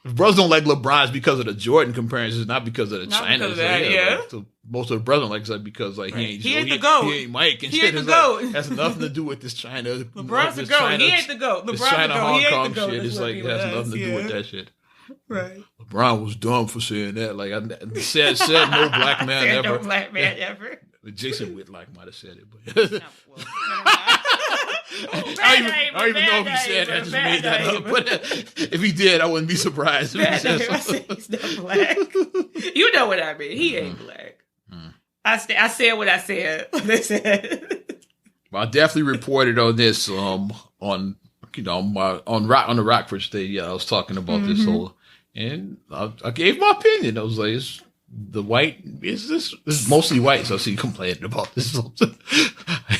If brothers don't like LeBron's because of the Jordan comparisons, not because of the China. Because of that, yeah. Like, so most of the brothers like that because like he ain't the GOAT. He ain't Mike and he shit. Ain't the GOAT. Like, has nothing to do with this China. LeBron's the GOAT. He ain't the GOAT. LeBron's the GOAT. He ain't the GOAT. Shit. It's like it has nothing to do with that shit. Right. LeBron was dumb for saying that. Like I said no black man ever. No black man ever. Jason Whitlock might have said it, but I don't even know if he said that. I just made that up. But if he did, I wouldn't be surprised. If he said he's not black. You know what I mean? He ain't black. I said what I said. Well, I definitely reported on this on the Rockford stage. Yeah, I was talking about this whole, and I gave my opinion. I was like, it's mostly white, so I see complaining about this. I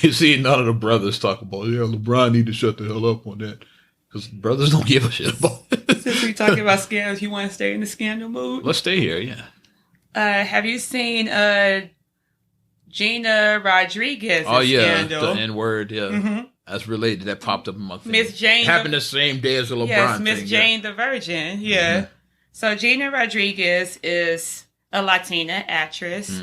ain't seeing none of the brothers talk about, LeBron need to shut the hell up on that. Because brothers don't give a shit about it. Since we're talking about scandals, you want to stay in the scandal mood? Let's stay here, yeah. Have you seen Gina Rodriguez scandal? The N-word, yeah. Mm-hmm. That's related. That popped up in my thing. Miss Jane. It happened the same day as the LeBron Yes, Miss Jane the Virgin, yeah. Mm-hmm. So Gina Rodriguez is a Latina actress.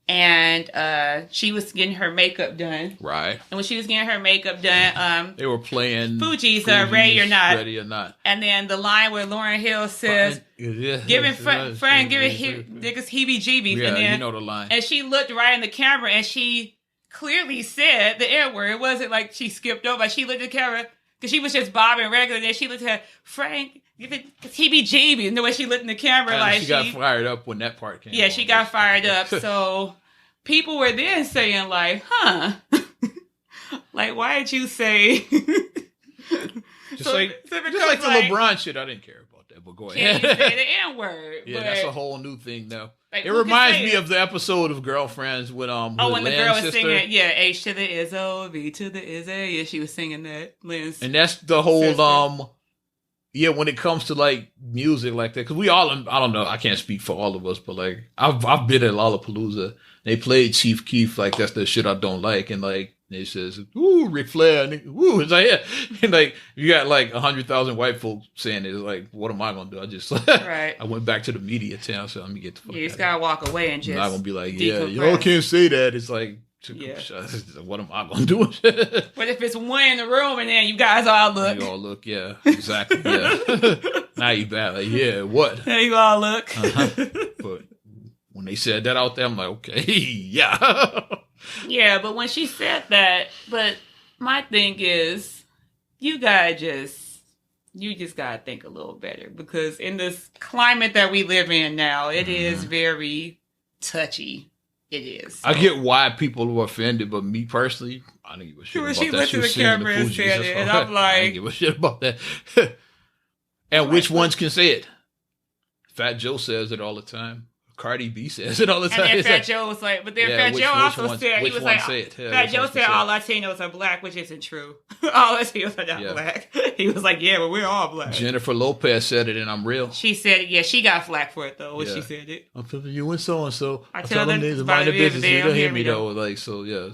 And she was getting her makeup done. Right. And when she was getting her makeup done, they were playing Fugees, Ready or Not. Ready or Not. And then the line where Lauryn Hill says, giving niggas heebie-jeebies. Yeah, and then, you know the line. And she looked right in the camera and she clearly said the N-word. It wasn't like she skipped over. She looked at the camera because she was just bobbing regular. And then she looked at her, Frank, give it heebie-jeebies. And the way she looked in the camera, like she got fired up when that part came. Yeah, she got fired up. So people were then saying like, like, why did you say? just like the LeBron shit, I didn't care about that, but go ahead. Can't say the N-word. Yeah, that's a whole new thing now. Like, it reminds me of the episode of Girlfriends with when the girl was singing, H to the Izzo, V to the Izzy. Yeah, she was singing that. Lynn's and that's the whole sister. When it comes to like music like that, because we all, I don't know, I can't speak for all of us, but like I've been at Lollapalooza. They played Chief Keef, like that's the shit I don't like, and like they says, "Ooh, Ric Flair," and it's like, yeah, and like you got like 100,000 white folks saying it. It's like, what am I gonna do? I just I went back to the media town, so let me get the fuck. You just gotta walk away and just. I'm not gonna be like, y'all can't say that. It's like. What am I gonna do? But if it's one in the room and then you guys all look. You all look, yeah. Exactly, yeah. Now you bad, like, yeah, what? There you all look. But when they said that out there, I'm like, okay, yeah. Yeah, but when she said that, but my thing is, you just gotta think a little better, because in this climate that we live in now, it is very touchy. It is. I get why people were offended, but me personally, I didn't give a shit about she that. went to the camera and said it, and I'm like, I didn't give a shit about that. And which ones can say it? Fat Joe says it all the time. Cardi B says it all the time. And then Fat Joe was like, but then Fat Joe also said, he was like, Fat Joe said all Latinos are black, which isn't true. All Latinos are not black. He was like, yeah, but we're all black. Jennifer Lopez said it, and I'm real. She said it, yeah, she got flack for it, though, when she said it. I'm feeling you and so-and-so. I tell them to mind the business. They don't hear me, though. Like, so, yeah.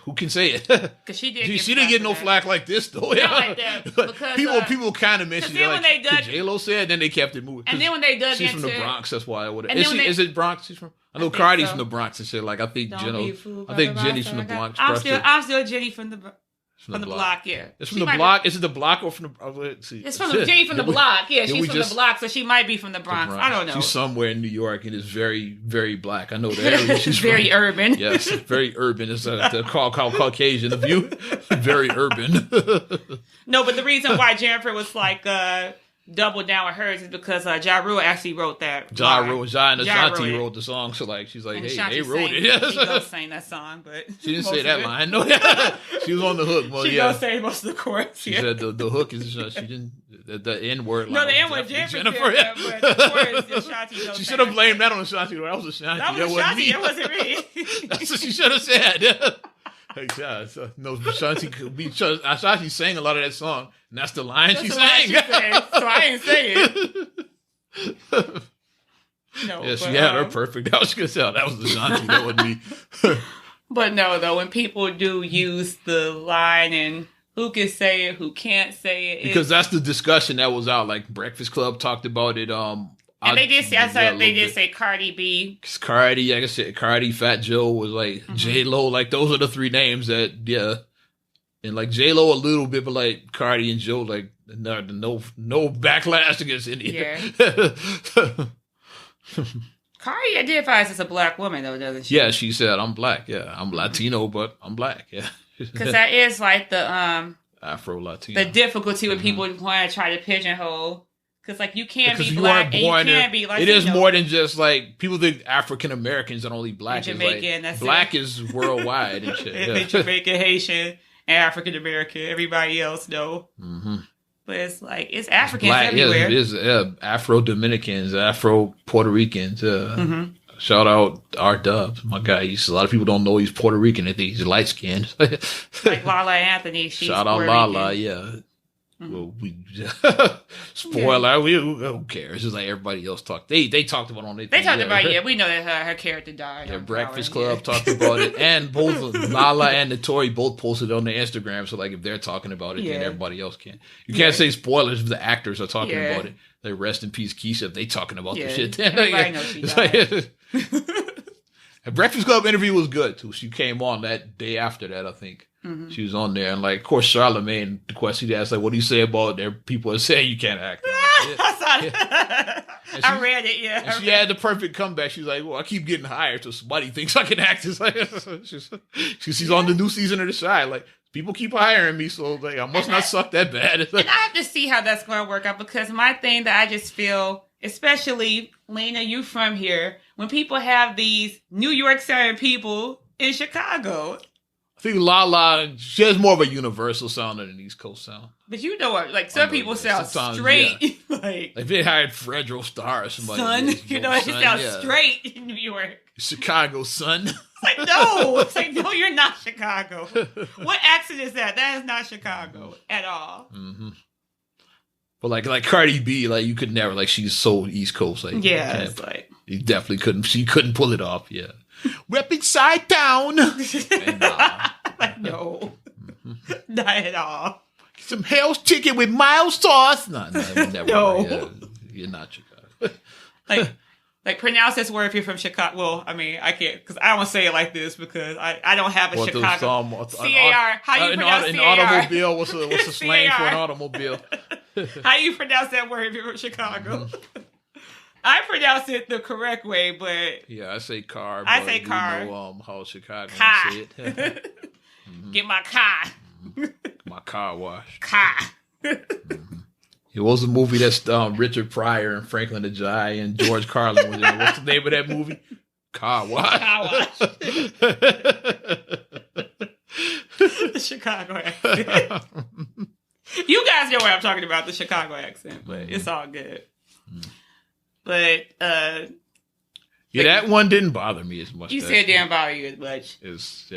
Who can say it? Because she didn't get no flack like this, though. Not like that. Because, people kind of mentioned it. Like, J-Lo said, then they kept it moving. And then when they dug she's into... from the Bronx, that's why I would have... Is Is it Bronx she's from? I know Cardi's from the Bronx and shit. Like, I think Jenny's from the Bronx. I'm still Jenny from the block, yeah. It's from the block. Is it the block or from the... Let's see. It's from Jenny from the block. Yeah, she's from the block, so she might be from the Bronx. I don't know. She's somewhere in New York and is very, very black. I know that. She's very urban. Yes, very urban. It's the Caucasian of you. Very urban. No, but the reason why Jennifer was like... double down with hers is because Ja Rule actually wrote that. Ja Rule, and Ashanti wrote the song, so like she's like, hey, they wrote it. She does sing that song, but she didn't say that line. No, she was on the hook. Well, she does say most of the chorus. She said the hook is she didn't the N word. No, the N word Jennifer. That, but the chorus Ashanti. She should have blamed that on Ashanti. That was Ashanti. That was Ashanti. It wasn't me. That's what she should have said. Hey, yeah, no, Ashanti sang a lot of that song, and that's the line she sang. So I didn't say it. No, yeah, she had her perfect. I was gonna say that was Ashanti. That wasn't me. But no, though, when people do use the line and who can say it, who can't say it, because that's the discussion that was out. Like Breakfast Club talked about it. And they did say, they did say Cardi B. Cardi, like I said, Cardi, Fat Joe was like J-Lo. Like those are the three names that, yeah. And like J-Lo a little bit, but like Cardi and Joe, like no backlash against any. Yeah. Cardi identifies as a black woman though, doesn't she? Yeah, she said, I'm black. Yeah, I'm Latino, but I'm black. Yeah. Because that is like the Afro-Latino. The difficulty with people want to try to pigeonhole. Because, like, you can't be black and you can't be Latino. It is more than just, like, people think African Americans are only black. And Jamaican, that's black is worldwide and shit. Yeah. Jamaican, Haitian, and African American. Everybody else, no. Mm-hmm. But it's like, it's Africans everywhere. It is Afro-Dominicans, Afro-Puerto Ricans. Shout out R-Dub, my guy. A lot of people don't know he's Puerto Rican. They think he's light-skinned. Like Lala Anthony. Shout out Lala, yeah. Well, spoiler. Who cares? It's just like everybody else talked. They talked about it on. They talked about it. We know that her character died. Yeah, Breakfast Club talked about it, and both Lala and Notori both posted it on their Instagram. So like, if they're talking about it, then everybody else can. You can't say spoilers if the actors are talking about it. Like rest in peace, Keisha. If they talking about the shit, everybody knows she died. A Breakfast Club interview was good too. She came on that day after that, I think. She was on there, and like, of course, Charlamagne, the question he asked, like, what do you say about there? People are saying you can't act. I read it, yeah. And she had the perfect comeback. She's like, well, I keep getting hired, so somebody thinks I can act. It's like, she's on the new season of The Chi. Like, people keep hiring me, so like, I must not suck that bad. And I have to see how that's going to work out, because my thing that I just feel, especially, Lena, you from here, when people have these New York sounding people in Chicago. I think Lala, she has more of a universal sound than an East Coast sound. But you know what? Like, some people sound straight. Yeah. like if they hired Fredro Starr or somebody. Son, it sounds straight in New York. Chicago, son. It's like, no. It's like, no, you're not Chicago. What accent is that? That is not Chicago at all. Mm-hmm. But like Cardi B, like, you could never, like, she's so East Coast. Like, yeah, it's like. You definitely couldn't, she couldn't pull it off, yeah. Repping Side Town. Like, no. Not at all. Some Hell's Chicken with mild sauce. No, never. No. You're not Chicago. Like, pronounce this word if you're from Chicago. Well, I mean, I can't, because I don't say it like this, because I don't have a Chicago. C-A-R. How you pronounce an C-A-R? automobile? What's the slang for an automobile? How you pronounce that word if you're from Chicago? I pronounce it the correct way, but yeah, I say car. I say car. You know, how Chicago say it. Get my car. My car wash. Car. It was a movie that's Richard Pryor and Franklin Ajayi and George Carlin was in. What's the name of that movie? Car wash. Car wash. The Chicago accent. You guys know what I'm talking about, the Chicago accent, but it's all good. But yeah, that one didn't bother me as much. You said it didn't bother you as much. It's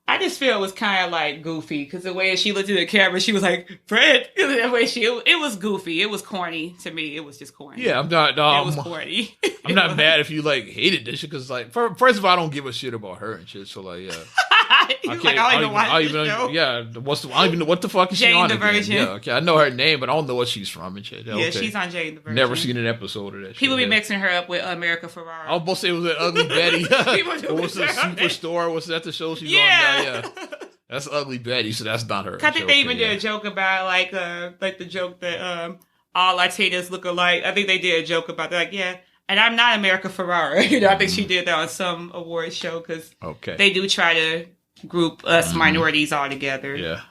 I just feel it was kind of like goofy because the way she looked at the camera, she was like, Fred. The way it was goofy. It was corny to me. It was just corny. Yeah, I'm not. It was corny. I'm not mad if you like hated this shit because like first of all, I don't give a shit about her and shit. So like, yeah. I don't even know. Yeah, I don't even know what the fuck is Jane she on the again. Virgin. Yeah, okay, I know her name, but I don't know what she's from and shit. Yeah, okay. she's on Jane the Virgin. Never seen an episode of that. People shit, be mixing her up with America Ferrara. I was supposed to say it was an Ugly Betty. People do What was the Superstore? Was that the show she's on? Yeah. That's Ugly Betty, so that's not her. I think they even did a joke about like the joke that all Latinas look alike. I think they did a joke about that. Like, yeah, and I'm not America Ferrara. I think she did that on some award show because they do try to group us minorities all together. Yeah.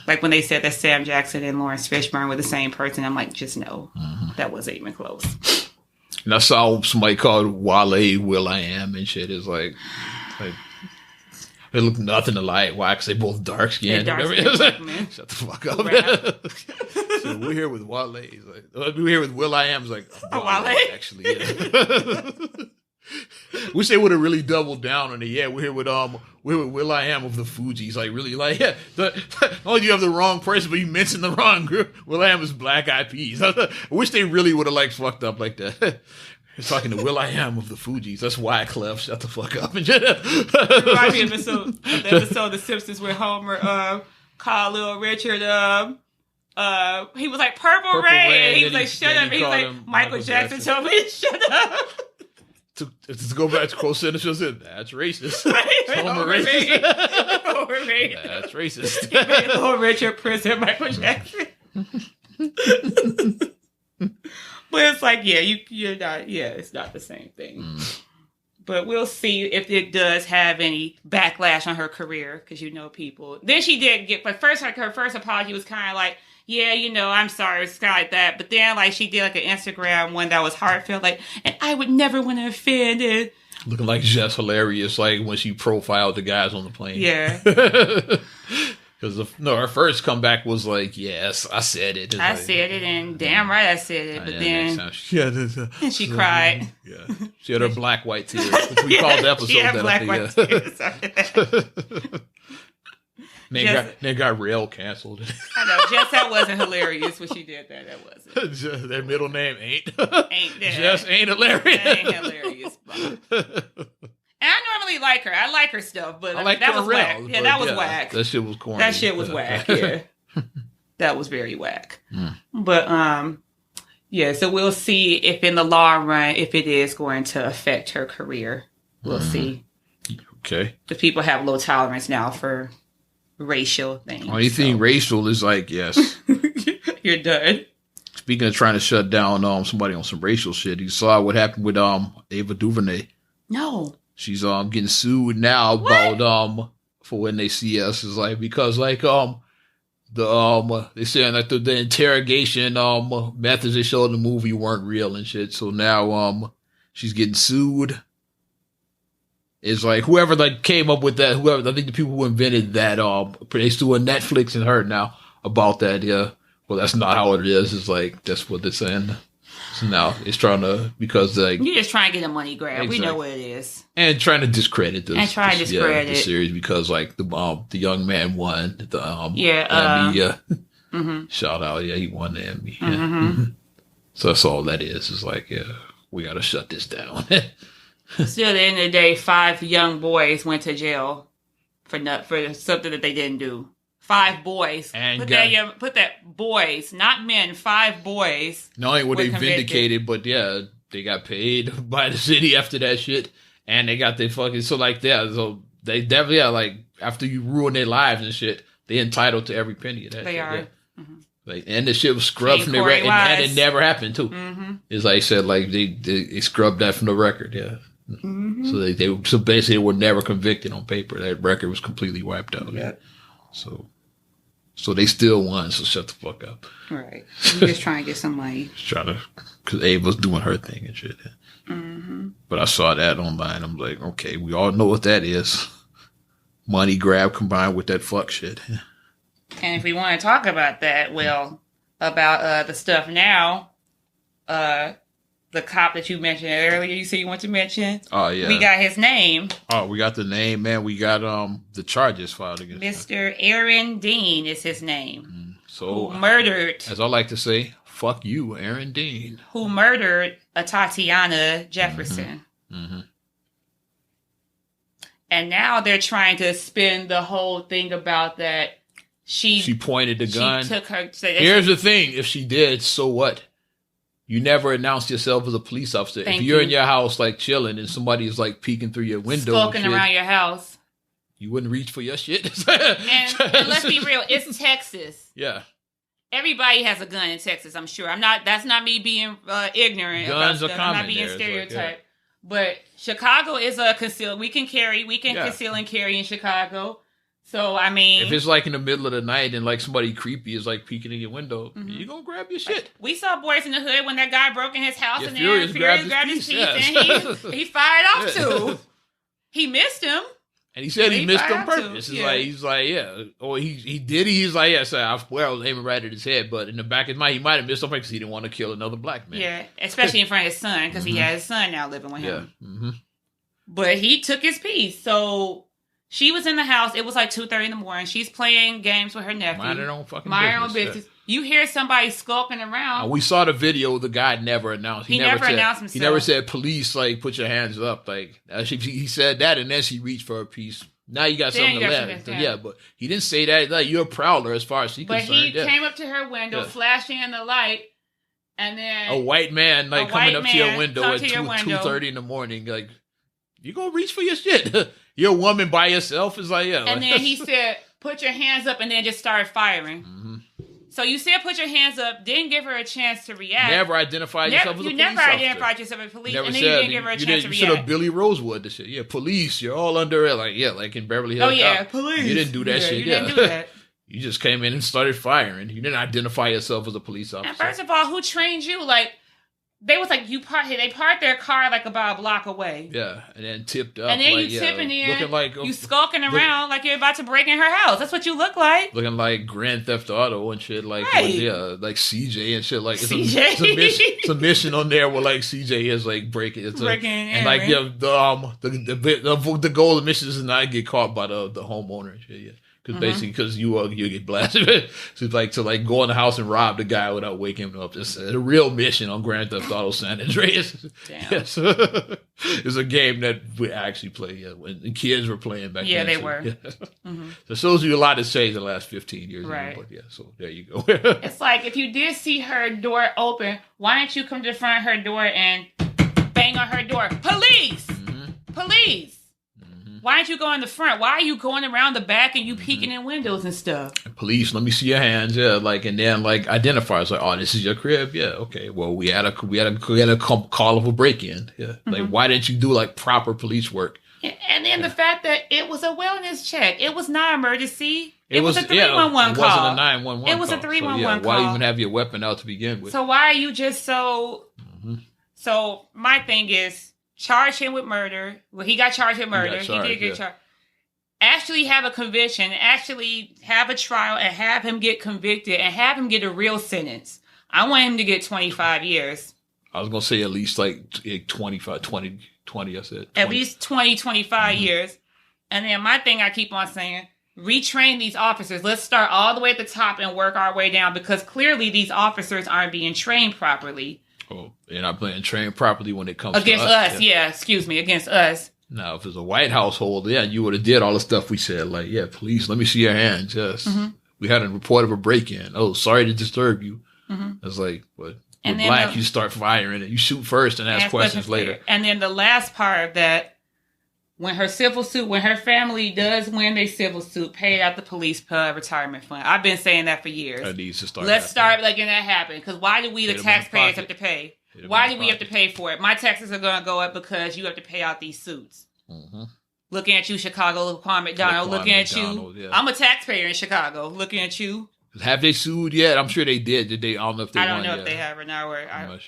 Like when they said that Sam Jackson and Lawrence Fishburne were the same person, I'm like, just no, that wasn't even close. And I saw somebody called Wale Will.I.Am and shit. It's like they look nothing alike. Why? Because they both dark skinned. Shut the fuck up. So we're here with Wale. He's like, we're here with Will.I.Am. It's like, Wale? Actually, yeah. Wish they would have really doubled down on it. Yeah, we're here with Will.I.Am of the Fugees. Like really, like you have the wrong person, but you mentioned the wrong group. Will.I.Am is Black Eyed Peas. I wish they really would have like fucked up like that. He's talking to Will.I.Am of the Fugees. That's Wyclef. Shut the fuck up. Remind me of the episode of The Simpsons where Homer called Little Richard. He was like Purple Rain. He was like, shut up. He was like, Michael Jackson told me to shut up. To go back to quote sentences, that's racist. Homer racist. That's racist. Little Richard Prison, Michael Jackson. But it's like, yeah, you're not. Yeah, it's not the same thing. But we'll see if it does have any backlash on her career because people. Then she did get, but first her first apology was kind of like, yeah, I'm sorry, it's kind of like that. But then like she did like an Instagram one that was heartfelt, like, and I would never want to offend it. Looking like Jess Hilarious, like when she profiled the guys on the plane. Yeah. Because her first comeback was like, yes, I said it. I said it, and damn right I said it. But then she cried. Yeah, she had her black white tears, which we called the episode. She had black white tears. They got rail canceled. I know, Jess, that wasn't hilarious when she did that. That wasn't. Their middle name ain't. Ain't that. Jess ain't hilarious. That ain't hilarious. And I normally like her. I like her stuff, but that was whack. Yeah, that was whack. That shit was corny. That shit was whack, yeah. That was very whack. But, yeah, so we'll see if in the long run, if it is going to affect her career. We'll see. Okay. The people have low tolerance now for racial things. Anything racial is like, yes. You're done. Speaking of trying to shut down somebody on some racial shit, you saw what happened with Ava DuVernay. No. She's getting sued now about for when they see us is like because like they saying that the interrogation methods they showed in the movie weren't real and shit. So now she's getting sued. It's like whoever like came up with that, I think the people who invented that they suing Netflix and her now about that. Yeah, well that's not how it is. It's like that's what they're saying. So now it's trying to because like you're just trying to get a money grab. Exactly. We know what it is, and trying to discredit the series because like the young man won the Emmy. Shout out, he won the Emmy. Yeah. So that's all that is. It's like we got to shut this down. Still, at the end of the day, 5 young boys went to jail for something that they didn't do. 5 boys. And put that boys, not men. 5 boys. Not only were they vindicated, but yeah, they got paid by the city after that shit, and they got their fucking so they definitely like after you ruin their lives and shit, they entitled to every penny of that. They shit, are. Yeah. Like, and the shit was scrubbed from the record, and it never happened too. Mm-hmm. It's like I said, like they scrubbed that from the record, yeah. Mm-hmm. So so basically they were never convicted on paper. That record was completely wiped out. Yeah. So they still won. So shut the fuck up. Right. I'm just trying to get some money. Because Abe was doing her thing and shit. Mm-hmm. But I saw that online. I'm like, okay, we all know what that is. Money grab combined with that fuck shit. And if we want to talk about that, well, about the stuff now, the cop that you mentioned earlier, you said you want to mention. Oh, yeah. We got his name. Oh, we got the name, man. We got the charges filed against Mr. Aaron Dean is his name. So who murdered, as I like to say, fuck you, Aaron Dean. Who murdered a Tatiana Jefferson. Mm-hmm. Mm-hmm. And now they're trying to spin the whole thing about that she pointed the gun. She took her. Here's the thing: if she did, so what? You never announced yourself as a police officer. If you're in your house, like chilling, and somebody's like peeking through your window, skulking around your house, you wouldn't reach for your shit. and let's be real, it's Texas. Yeah. Everybody has a gun in Texas. I'm sure. That's not me being ignorant. Guns are common. I'm not being stereotyped. Like, yeah. But Chicago is a conceal. We can conceal and carry in Chicago. So, I mean, if it's like in the middle of the night and like somebody creepy is like peeking in your window, you're going to grab your shit. We saw Boys in the Hood when that guy broke in his house and then Furious grabbed his piece and he fired off too. He missed him. And he said he missed on purpose. He's like, yeah. Or he did. He's like, yes, I was aiming right at his head, but in the back of his mind, he might have missed on purpose because he didn't want to kill another black man. Yeah, especially in front of his son because he has his son now living with him. Yeah. Mm-hmm. But he took his piece. So she was in the house. It was like 2:30 in the morning. She's playing games with her nephew. Mind her own fucking business. Yeah. You hear somebody skulking around. We saw the video. The guy never announced. He never announced himself. He never said, police, like, put your hands up. Like, he said that, and then she reached for a piece. Now you got something to left. Yeah, but he didn't say that. Like, you're a prowler as far as she's concerned. But he came up to her window, flashing in the light, and then a white man, like, coming up to your window at 2:30 in the morning, like, you gonna reach for your shit. You're a woman by yourself. It's like, yeah. And then he said, put your hands up, and then just started firing. Mm-hmm. So you said put your hands up, didn't give her a chance to react. Never identified yourself as a police officer. You never identified yourself as a police, and then you didn't give her a chance to react. You should have Billy Rosewood this shit. Yeah, police, you're all under it. Like in Beverly Hills. Oh, yeah, police. You didn't do that shit. You didn't do that. You just came in and started firing. You didn't identify yourself as a police officer. And first of all, who trained you? Like, they was like, they parked their car like about a block away. Yeah, and then tipped up. And then like, you tipping in, looking like, you skulking around like you're about to break in her house. That's what you look like. Looking like Grand Theft Auto and shit. Like, right. Like CJ and shit. Like, CJ. It's a mission on there where like CJ is like breaking. And like, yeah, the goal of the mission is not get caught by the homeowner and shit. Yeah. Because basically, because you get blasted. So it's like to like go in the house and rob the guy without waking him up. It's a real mission on Grand Theft Auto San Andreas. Damn. Yes. It's a game that we actually play when the kids were playing back then. Yeah, they were. Yeah. Mm-hmm. So it shows you a lot has changed in the last 15 years. Right. But yeah, so there you go. It's like if you did see her door open, why didn't you come to the front of her door and bang on her door? Police! Mm-hmm. Police! Why aren't you going in the front? Why are you going around the back and you peeking in windows and stuff? Police, let me see your hands. Yeah, like, and then like identifiers like, oh, this is your crib. Yeah, okay. Well, we had a call of a break-in. Yeah, like why didn't you do like proper police work? And then the fact that it was a wellness check. It was not emergency. It was a 311 call. It wasn't a 911 call. It was a 311 call. Why even have your weapon out to begin with? So why are you just so? So my thing is. Charge him with murder. Well, he got charged with murder. He did get charged. Actually have a conviction. Actually have a trial and have him get convicted and have him get a real sentence. I want him to get 25 years. I was going to say at least like 25, 20, I said. 20. At least 20, 25 years. And then my thing I keep on saying, retrain these officers. Let's start all the way at the top and work our way down because clearly these officers aren't being trained properly. Oh, and I'm being trained properly when it comes against to us. Against us. Now, if it's a white household, yeah, you would have did all the stuff we said, like, yeah, police, let me see your hands. Yes, we had a report of a break-in. Oh, sorry to disturb you. It's like, but with black, you start firing it. You shoot first and ask questions later. And then the last part of that, when her family does win their civil suit, pay out the police retirement fund. I've been saying that for years. That needs to start. Let's start letting that happen. Because why do we, the taxpayers, have to pay? Why do we have to pay for it? My taxes are going to go up because you have to pay out these suits. Mm-hmm. Looking at you, Chicago, Laquan McDonald. Looking at you. Yeah. I'm a taxpayer in Chicago. Looking at you. Have they sued yet? I'm sure they did. Did they? I don't know if they. I don't know if they have or not.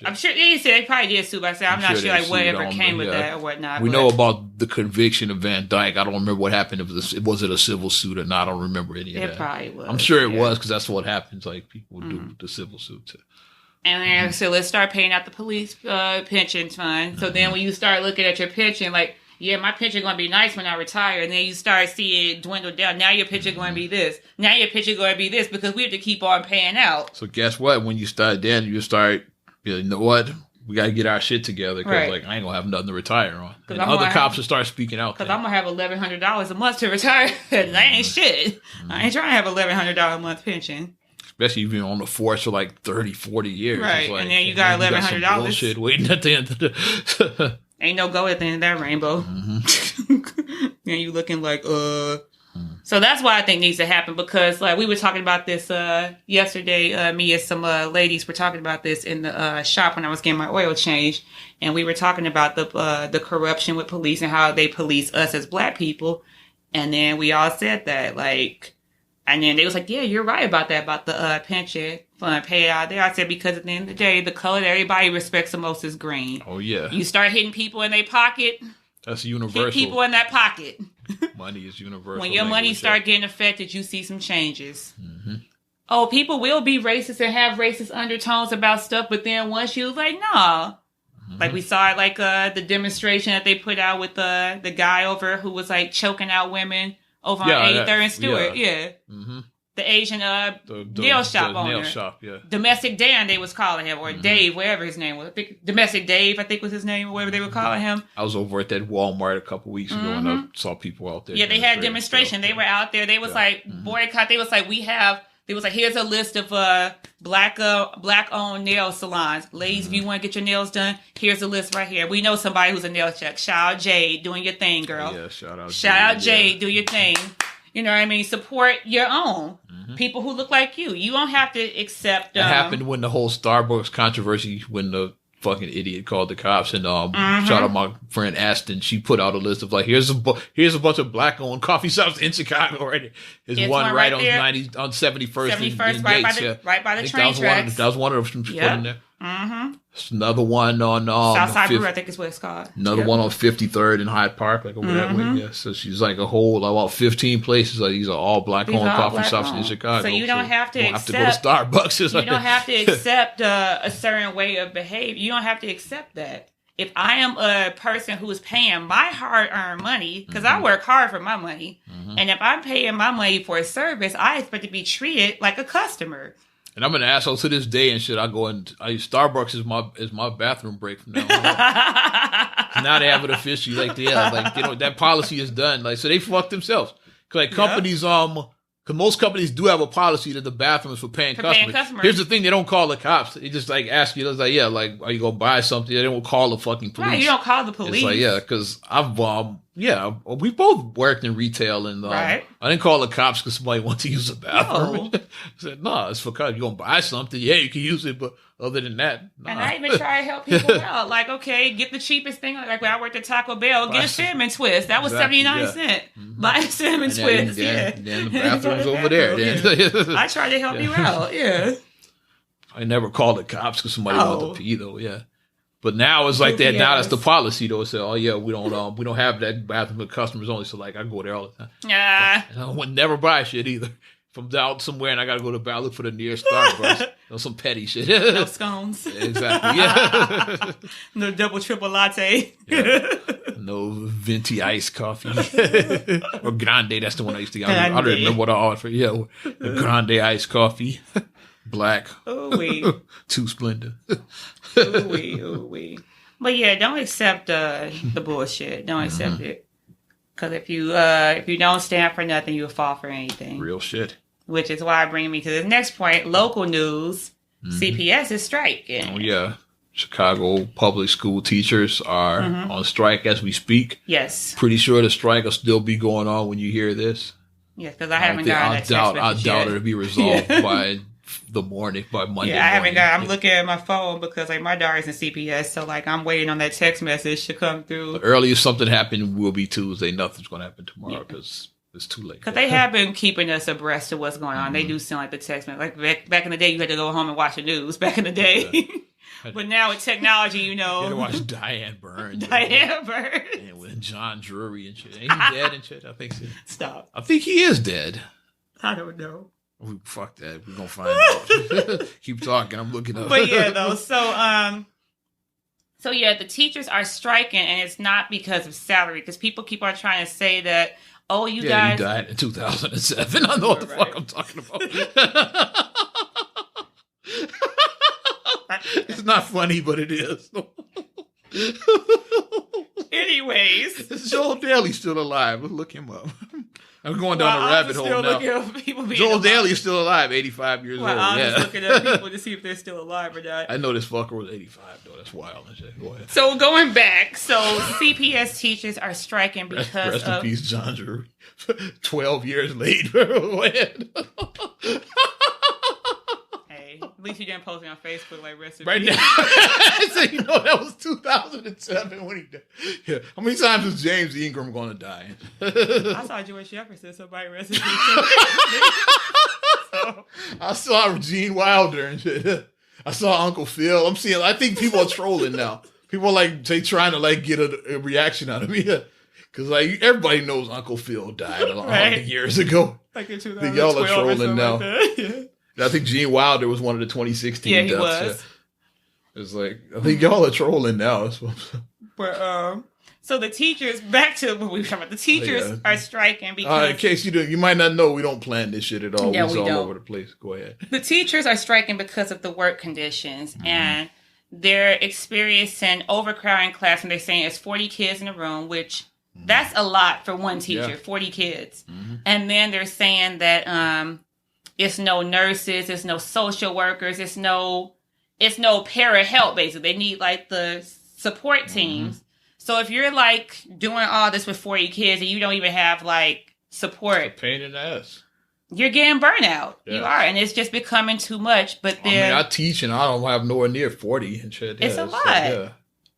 I'm sure they said they probably did sue. But I'm not sure like whatever came with that or whatnot. We know about the conviction of Van Dyke. I don't remember what happened. Was it a civil suit or not? I don't remember any of that. It probably was. I'm sure it was because that's what happens. Like people do the civil suits. And then, so let's start paying out the police pension fund. So then when you start looking at your pension, like, yeah, my pension going to be nice when I retire. And then you start seeing it dwindle down. Now your pension going to be this. Now your pension going to be this because we have to keep on paying out. So guess what? When you start then, you start, you know what? We got to get our shit together because like I ain't going to have nothing to retire on. And other cops will start speaking out. Because I'm going to have $1,100 a month to retire. That ain't shit. I ain't trying to have $1,100 a month pension. Especially if you're on the force for like 30, 40 years. Right. Like, and then you got $1,100. Bullshit waiting at the end of the... Ain't no go at the end of that rainbow. Mm-hmm. And you looking like, So that's why I think needs to happen because like we were talking about this yesterday. Me and some ladies were talking about this in the shop when I was getting my oil changed. And we were talking about the corruption with police and how they police us as black people. And then we all said that like... And then they was like, yeah, you're right about that, about the pension fund pay out there. I said, because at the end of the day, the color that everybody respects the most is green. Oh, yeah. You start hitting people in their pocket. That's universal. Hit people in that pocket. Money is universal. When your money start getting affected, you see some changes. Mm-hmm. Oh, people will be racist and have racist undertones about stuff, but then once you was like, nah. Mm-hmm. Like we saw it like the demonstration that they put out with the guy over who was like choking out women. Over on 83rd and Stewart, yeah. Mm-hmm. The Asian nail shop owner. Nail shop, yeah. Domestic Dan, they was calling him, or Dave, whatever his name was. I think Domestic Dave, I think was his name, or whatever they were calling him. I was over at that Walmart a couple weeks ago, and I saw people out there. Yeah, they had a demonstration. They were out there. They was like, boycott. They was like, they was like, here's a list of black-owned nail salons. Ladies, if you want to get your nails done, here's a list right here. We know somebody who's a nail tech. Shout out Jade, doing your thing, girl. Yeah, shout out Jade, do your thing. You know what I mean? Support your own. People who look like you. You don't have to accept... It happened when the whole Starbucks controversy, when the fucking idiot called the cops, and shout out my friend Aston. She put out a list of like, here's a bunch of black-owned coffee shops in Chicago already. There's one right on 71st in Yates, right by the train tracks. That was one of them she put in there. Mm-hmm. Another one on Southside Brewer, I think is what it's called. Another one on 53rd in Hyde Park, like over that way. Yeah, so she's like a whole about 15 places. Like these are all black-owned coffee shops in Chicago. So you don't have to accept. You don't have to go to Starbucks. You don't have to accept a certain way of behavior. You don't have to accept that. If I am a person who is paying my hard-earned money, because I work hard for my money, and if I'm paying my money for a service, I expect to be treated like a customer. And I'm an asshole to this day and shit. I go and Starbucks is my bathroom break from now on. Now they have it officially like that policy is done. Like so they fucked themselves. Cause like companies cause most companies do have a policy that the bathroom is for paying customers. Here's the thing, they don't call the cops. They just like ask you, like, yeah, like are you gonna buy something? They don't call the fucking police. Right, you don't call the police. It's like, yeah, cause I've we both worked in retail and I didn't call the cops because somebody wanted to use the bathroom. No. I said, no, it's for cause you're gonna buy something. Yeah, you can use it, but other than that, nah. And I even try to help people out. Like, okay, get the cheapest thing. Like when I worked at Taco Bell, get a cinnamon twist. That was 79 cents. Buy a cinnamon twist. Then the bathroom's over there. I try to help you out. Yeah. I never called the cops because somebody wanted to pee though. Yeah. But now it's like that. Now that's the policy though. Say, oh yeah, we don't have that bathroom for customers only. So like I go there all the time. Yeah. I would never buy shit either. If I'm out somewhere and I gotta go to look for the nearest Starbucks, some petty shit. No scones. Exactly. Yeah. No double triple latte. Yeah. No venti iced coffee. Or grande. That's the one I used to get. I don't remember what I ordered for. Yeah, the grande iced coffee. Black. Ooh-wee. Too splendid. Ooh-wee. But yeah, don't accept the bullshit. Don't accept it. Because if you don't stand for nothing, you'll fall for anything. Real shit. Which is why I bring me to the next point. Local news. CPS is striking. Oh, yeah. Chicago public school teachers are on strike as we speak. Yes. Pretty sure the strike will still be going on when you hear this. Yes, because I haven't gotten that text message I doubt it'll be resolved by the morning, by Monday. Yeah, I haven't got. I'm looking at my phone because like my daughter's in CPS, so like I'm waiting on that text message to come through. The earliest something happened will be Tuesday. Nothing's going to happen tomorrow because it's too late. Because they have been keeping us abreast of what's going on. They do send like the text message. Like back in the day, you had to go home and watch the news. Back in the day. But now with technology, you know. You had to watch Diane Byrne. Diane Byrne. And with John Drury and shit. Ain't he dead and shit? I think so. Stop. I think he is dead. I don't know. Fuck that. We're going to find out. Keep talking. I'm looking up. But yeah, though. So yeah, the teachers are striking, and it's not because of salary. Because people keep on trying to say that, oh, you guys. He died in 2007. I know what the fuck I'm talking about. It's not funny, but it is. Anyways. Is Joel Daly still alive? Let's look him up. I'm going down the rabbit hole now. Joel Daly is still alive, 85 years old. I'm just looking at people to see if they're still alive or not. I know this fucker was 85, though. That's wild. Go ahead. So going back, CPS teachers are striking because Rest in peace, John Drury. 12 years later. Go ahead. At least you didn't post it on Facebook like rest in right peace. Now. So you know that was 2007 when he died. Yeah. How many times is James Ingram going to die? I saw George Jefferson. Somebody rest in peace. So. I saw Gene Wilder and shit. I saw Uncle Phil. I think people are trolling now. People are like trying to like get a reaction out of me. Because like everybody knows Uncle Phil died a lot years ago. Like in 2012 I think y'all are trolling now. Like I think Gene Wilder was one of the 2016 deaths. He was. It's like, I think y'all are trolling now. But, so the teachers, back to what we were talking about, the teachers are striking because... in case you might not know, we don't plan this shit at all. Yeah, we don't. all over the place. Go ahead. The teachers are striking because of the work conditions, and they're experiencing overcrowding class, and they're saying it's 40 kids in a room, which that's a lot for one teacher, 40 kids. And then they're saying that... it's no nurses, it's no social workers, it's no para help, basically. They need like the support teams. So if you're like doing all this with 40 kids and you don't even have like support. It's a pain in the ass. You're getting burnout. Yeah. You are, and it's just becoming too much. But then I teach and I don't have nowhere near 40 and shit. It's a lot. I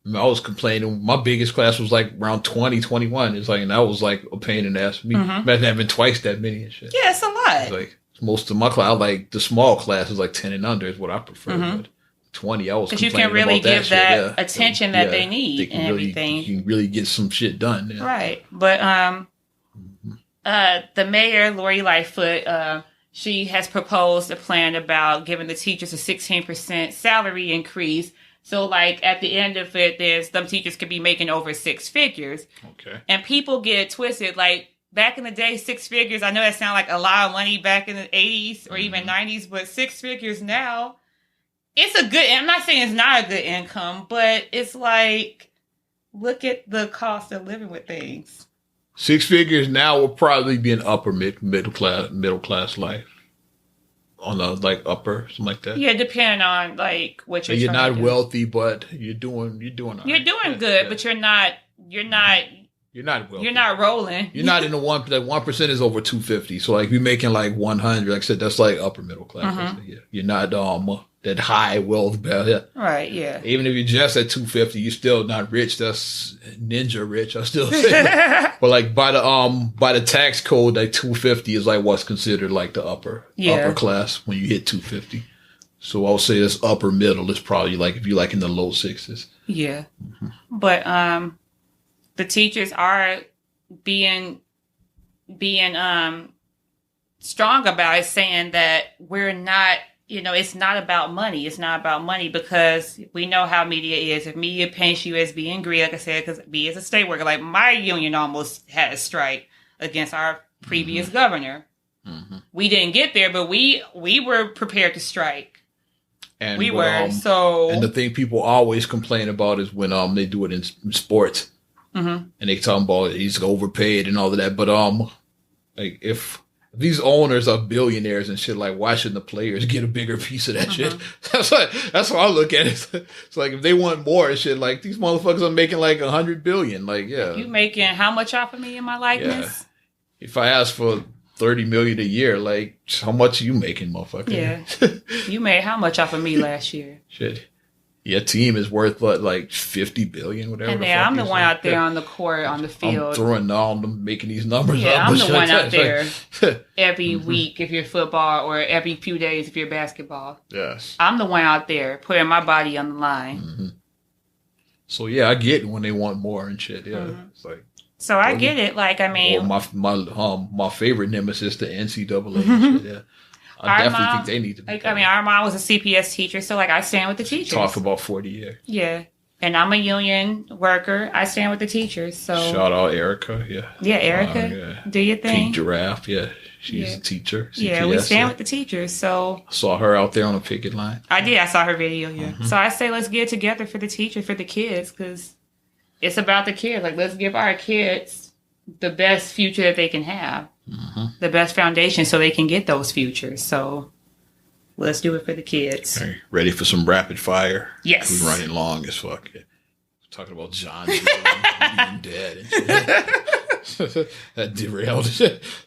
was complaining. My biggest class was like around 20, 21. It's like, and that was like a pain in the ass for me. Imagine having twice that many and shit. Yeah, it's a lot. It's like, most of my class, like the small classes, like 10 and under is what I prefer. But 20, I was because you can really give that attention that they need and everything. You can really get some shit done. Yeah. Right. But the mayor, Lori Lightfoot, she has proposed a plan about giving the teachers a 16% salary increase. So, like, at the end of it, some teachers could be making over 6 figures. Okay. And people get twisted, like, back in the day, 6 figures, I know that sounds like a lot of money back in the 80s or even 90s, but 6 figures now, it's a good, I'm not saying it's not a good income, but it's like, look at the cost of living with things. 6 figures now will probably be an upper middle class life. On a like upper, something like that. Yeah, depending on like what you're not to do. Wealthy, but you're doing all You're doing good, but you're not wealthy. You're not rolling. You're not in the 1% is over 250. So like you're making like 100. Like I said, that's like upper middle class. Yeah. You're not that high wealth. Yeah. Right. Yeah. Even if you're just at 250, you're still not rich. That's ninja rich. I still say that. But like by the tax code, like 250 is like what's considered like the upper class when you hit 250. So I would say this upper middle is probably like if you're like in the low 60s. Yeah. But the teachers are being strong about it, saying that we're not, it's not about money. It's not about money because we know how media is. If media paints you as being greedy, like I said, because me as a state worker, like my union almost had a strike against our previous governor. We didn't get there, but we were prepared to strike. And we were. So, and the thing people always complain about is when they do it in sports. And they talking about he's overpaid and all of that. But like if these owners are billionaires and shit. Like, why shouldn't the players get a bigger piece of that shit? That's how I look at it. It's like if they want more and shit, like these motherfuckers are making like 100 billion. Like, yeah, you making how much off of me in my likeness? Yeah. If I ask for 30 million a year, like how much are you making, motherfucker? Yeah, you made how much off of me last year? Shit. Your team is worth what, like 50 billion, whatever. And then I'm the one out there on the court, on the field. I'm throwing all them, making these numbers up. Yeah, I'm the one out there every week if you're football or every few days if you're basketball. Yes. I'm the one out there putting my body on the line. Mm-hmm. So yeah, I get when they want more and shit. Yeah, it's like. So I get it. Like, I mean, my favorite nemesis, the NCAA. And shit, yeah. I definitely think they need to be. Like, I mean, our mom was a CPS teacher, so like I stand with the teachers. Talk about 40 years. Yeah. And I'm a union worker. I stand with the teachers. So shout out Erica. Yeah. Yeah, Erica. Do your thing. Pink Giraffe. Yeah. She's a teacher. CPS, yeah, we stand with the teachers. So I saw her out there on a picket line. I did. I saw her video. Yeah. Mm-hmm. So I say let's get together for the teachers, for the kids, because it's about the kids. Like, let's give our kids the best future that they can have. Mm-hmm. The best foundation so they can get those futures. So let's do it for the kids. Okay. Ready for some rapid fire? Yes. We're running long as fuck. Talking about John being dead and shit. That derailed.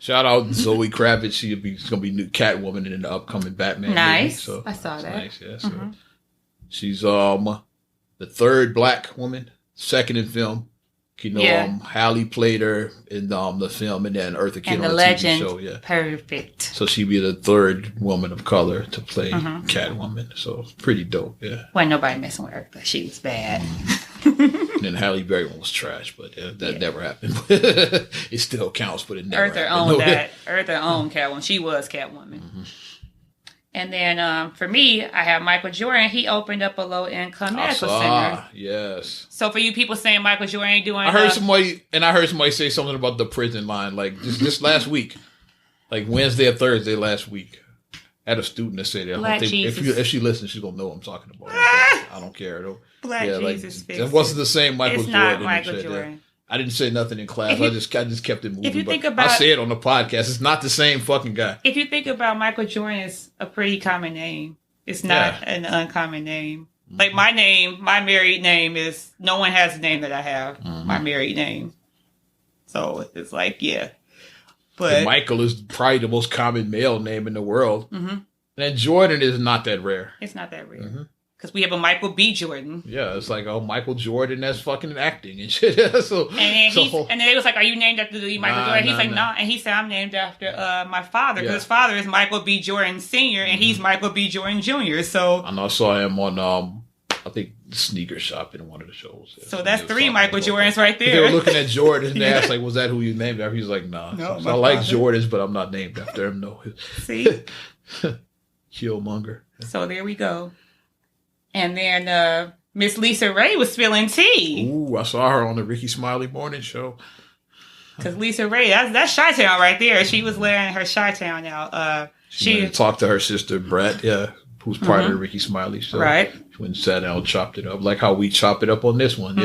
Shout out Zoe Kravitz. She's gonna be new Catwoman in the upcoming Batman movie. So I saw that. Nice, yeah. So she's the third black woman, second in film. You know, Halle played her in the film, and then Eartha Kitt on the Legend. TV show. Yeah, perfect. So she'd be the third woman of color to play Catwoman. So pretty dope. Yeah. Wasn't nobody messing with Eartha. She was bad. And then Halle Berry one was trash, but that never happened. It still counts, but it never happened. Eartha owned Catwoman. She was Catwoman. Mm-hmm. And then for me, I have Michael Jordan. He opened up a low-income medical center. Yes. So for you people saying Michael Jordan ain't doing, I heard somebody say something about the prison line, like just last week, like Wednesday or Thursday last week. I had a student that said that. If she listens, she's gonna know what I'm talking about. I don't care though. Black Jesus. That wasn't the same Michael Jordan. It's not Michael Jordan. I didn't say nothing in class. I just kept it moving. If you think about, I say it on the podcast. It's not the same fucking guy. If you think about Michael Jordan, is a pretty common name. It's not an uncommon name. Mm-hmm. Like my married name is, no one has the name that I have. Mm-hmm. My married name. So it's like, yeah. But and Michael is probably the most common male name in the world. Mm-hmm. And Jordan is not that rare. It's not that rare. Mm-hmm. Because we have a Michael B. Jordan. Yeah, it's like, Michael Jordan, that's fucking acting and shit. And then they was like, are you named after the Michael Jordan? He's like, nah. And he said, I'm named after my father. Because his father is Michael B. Jordan Sr. And he's Michael B. Jordan Jr. So I saw him on, I think, Sneaker Shop in one of the shows. So that's 3 Michael Jordans right there. They were looking at Jordan and they asked, like, was that who you named after? He's like, nah. No, so I like Jordans, but I'm not named after him. No. See? Killmonger. So there we go. And then Miss Lisa Ray was spilling tea. Ooh, I saw her on the Ricky Smiley morning show. Because Lisa Ray, that's Chi-Town right there. She was letting her Chi-Town out. She talked to her sister, Brett, who's part of the Ricky Smiley show. Right. She went and sat down and chopped it up, like how we chop it up on this one,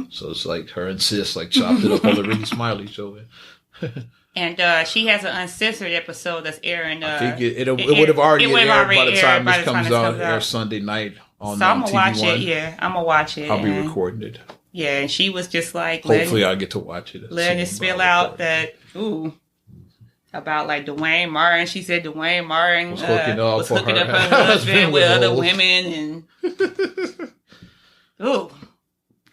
So it's like her and sis, like, chopped it up on the Ricky Smiley show. And she has an uncensored episode that's airing. I think it would have already aired by the time this comes out. Air Sunday night on I'm gonna TV1. Watch it. Yeah, I'm gonna watch it. I'll be recording it. Yeah, and she was just like, hopefully I'll get to watch it. Letting it spill out that about like Dwayne Martin. She said Dwayne Martin was hooking up her husband with other women and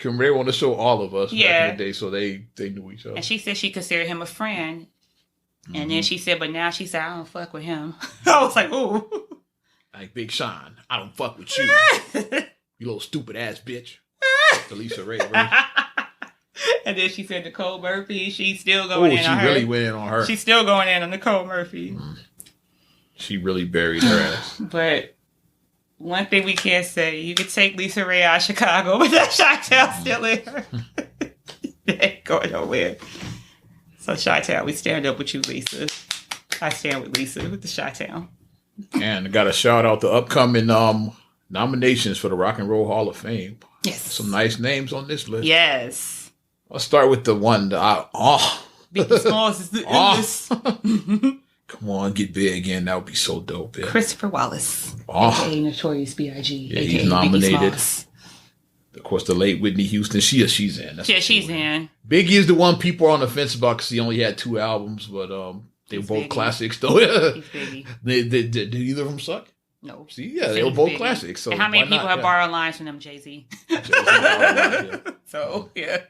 They want to show all of us back in the day, so they knew each other. And she said she considered him a friend. Mm-hmm. And then she said, but now she said, I don't fuck with him. I was like, ooh. Like, Big Sean, I don't fuck with you. You little stupid ass bitch. Lisa Ray. And then she said Nicole Murphy, she's still going in on her. She really went in on her. She's still going in on Nicole Murphy. Mm. She really buried her ass. But one thing we can't say, you could take Lisa Ray out of Chicago, but that Chi-Town still in her. They ain't going nowhere. So Chi-Town, we stand up with you, Lisa. I stand with Lisa with the Chi-Town. And I got to shout out the upcoming nominations for the Rock and Roll Hall of Fame. Yes. Some nice names on this list. Yes. I'll start with the one that Biggie Smalls is the illest. Come on, get big again. That would be so dope. Yeah. Christopher Wallace, aka Notorious B.I.G. Yeah, he's nominated. Of course, the late Whitney Houston. She's in. She's in. Biggie is the one people are on the fence about because he only had 2 albums, but they were both classics though. He's Biggie. Did either of them suck? No. See, yeah, they were both classics. So and how many people have borrowed lines from them? Jay-Z. So yeah.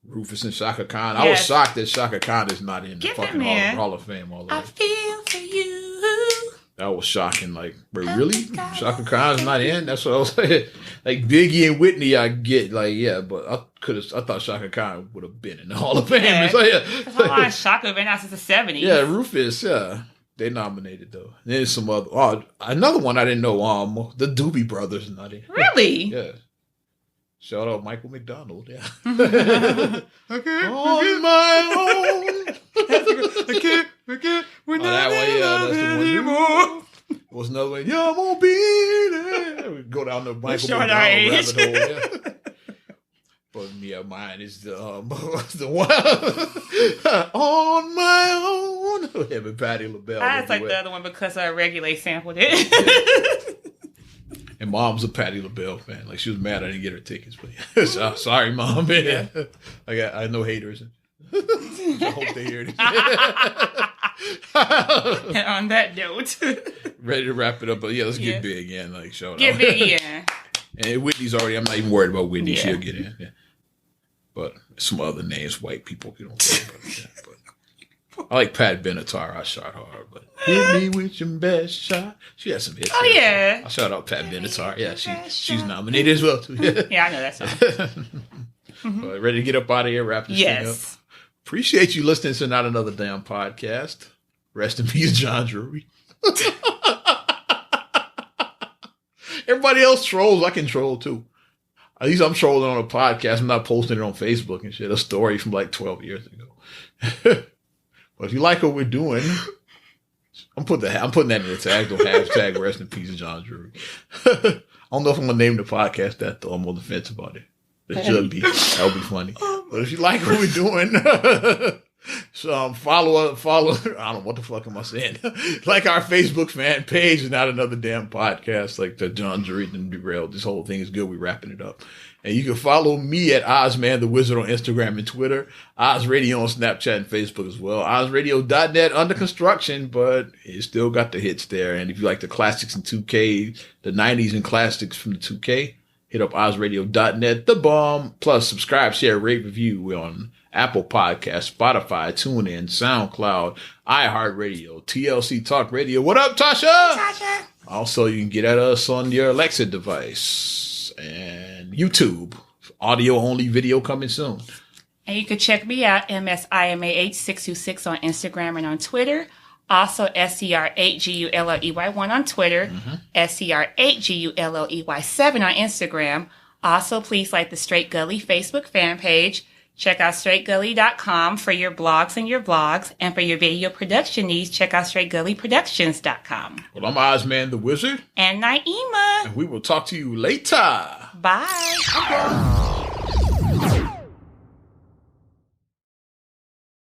Rufus and Shaka Khan. I was shocked that Shaka Khan is not in the fucking Hall of Fame. I feel for you. That was shocking. Like, really? Shaka Khan's not in? That's what I was saying. Like, Biggie and Whitney, I get, like, yeah, but I thought Shaka Khan would have been in the Hall of Fame. Yeah. So, yeah. That's a lot of Shaka been out since the 70s. Yeah, Rufus, yeah. They nominated, though. And then some other, another one I didn't know, the Doobie Brothers are not in. Really? Yeah. Shout out Michael McDonald, yeah. On my own. I can't, we're not that way, that's the one anymore. What's another way? Yeah, I'm gonna be there. We go down the Michael McDonald rabbit hole, yeah. But yeah, mine is the one on my own. Him and Patti LaBelle. I like the other one because Regulate sampled it. Yeah. And Mom's a Patti LaBelle fan. Like, she was mad I didn't get her tickets. But sorry, Mom. Yeah. I know haters. I hope they hear it. And on that note. Ready to wrap it up. But yeah, let's get big again. Like, show it Get big, yeah. And Whitney's already, I'm not even worried about Whitney. She'll get in. Yeah. But some other names, white people, you don't care about that. But I like Pat Benatar. I shot hard, but hit me with your best shot. She has some hits. Oh yeah, I shout out Pat Benatar. Yeah, she's nominated as well too. Yeah, I know that song. But ready to get up out of here, wrap this thing up. Appreciate you listening to Not Another Damn Podcast. Rest in peace, John Drury. Everybody else trolls. I can troll too. At least I'm trolling on a podcast. I'm not posting it on Facebook and shit. A story from like 12 years ago. But if you like what we're doing, I'm putting that in the tag. Don't hashtag rest in peace, John Drury. I don't know if I'm gonna name the podcast that though. I'm on the fence about it. It should be. That would be funny. But if you like what we're doing, so follow. I don't know what the fuck am I saying. Like our Facebook fan page is Not Another Damn Podcast. Like the John Drury and Derailed. This whole thing is good. We're wrapping it up. And you can follow me at Ozman the Wizard on Instagram and Twitter. Oz Radio on Snapchat and Facebook as well. OzRadio.net under construction, but it still got the hits there. And if you like the classics in 2K, the 90s and classics from the 2K, hit up OzRadio.net, the bomb. Plus, subscribe, share, rate, review. We're on Apple Podcasts, Spotify, TuneIn, SoundCloud, iHeartRadio, TLC Talk Radio. What up, Tasha? Tasha. Also, you can get at us on your Alexa device and YouTube. Audio only, video coming soon. And you can check me out, MSIMAH626 on Instagram and on Twitter. Also, SCR8GULLEY1 on Twitter. SCR8GULLEY7 on Instagram. Also, please like the Straight Gully Facebook fan page. Check out straightgully.com for your blogs and your vlogs. And for your video production needs, check out straightgullyproductions.com. Well, I'm Ozman the Wizard. And Naima. And we will talk to you later. Bye.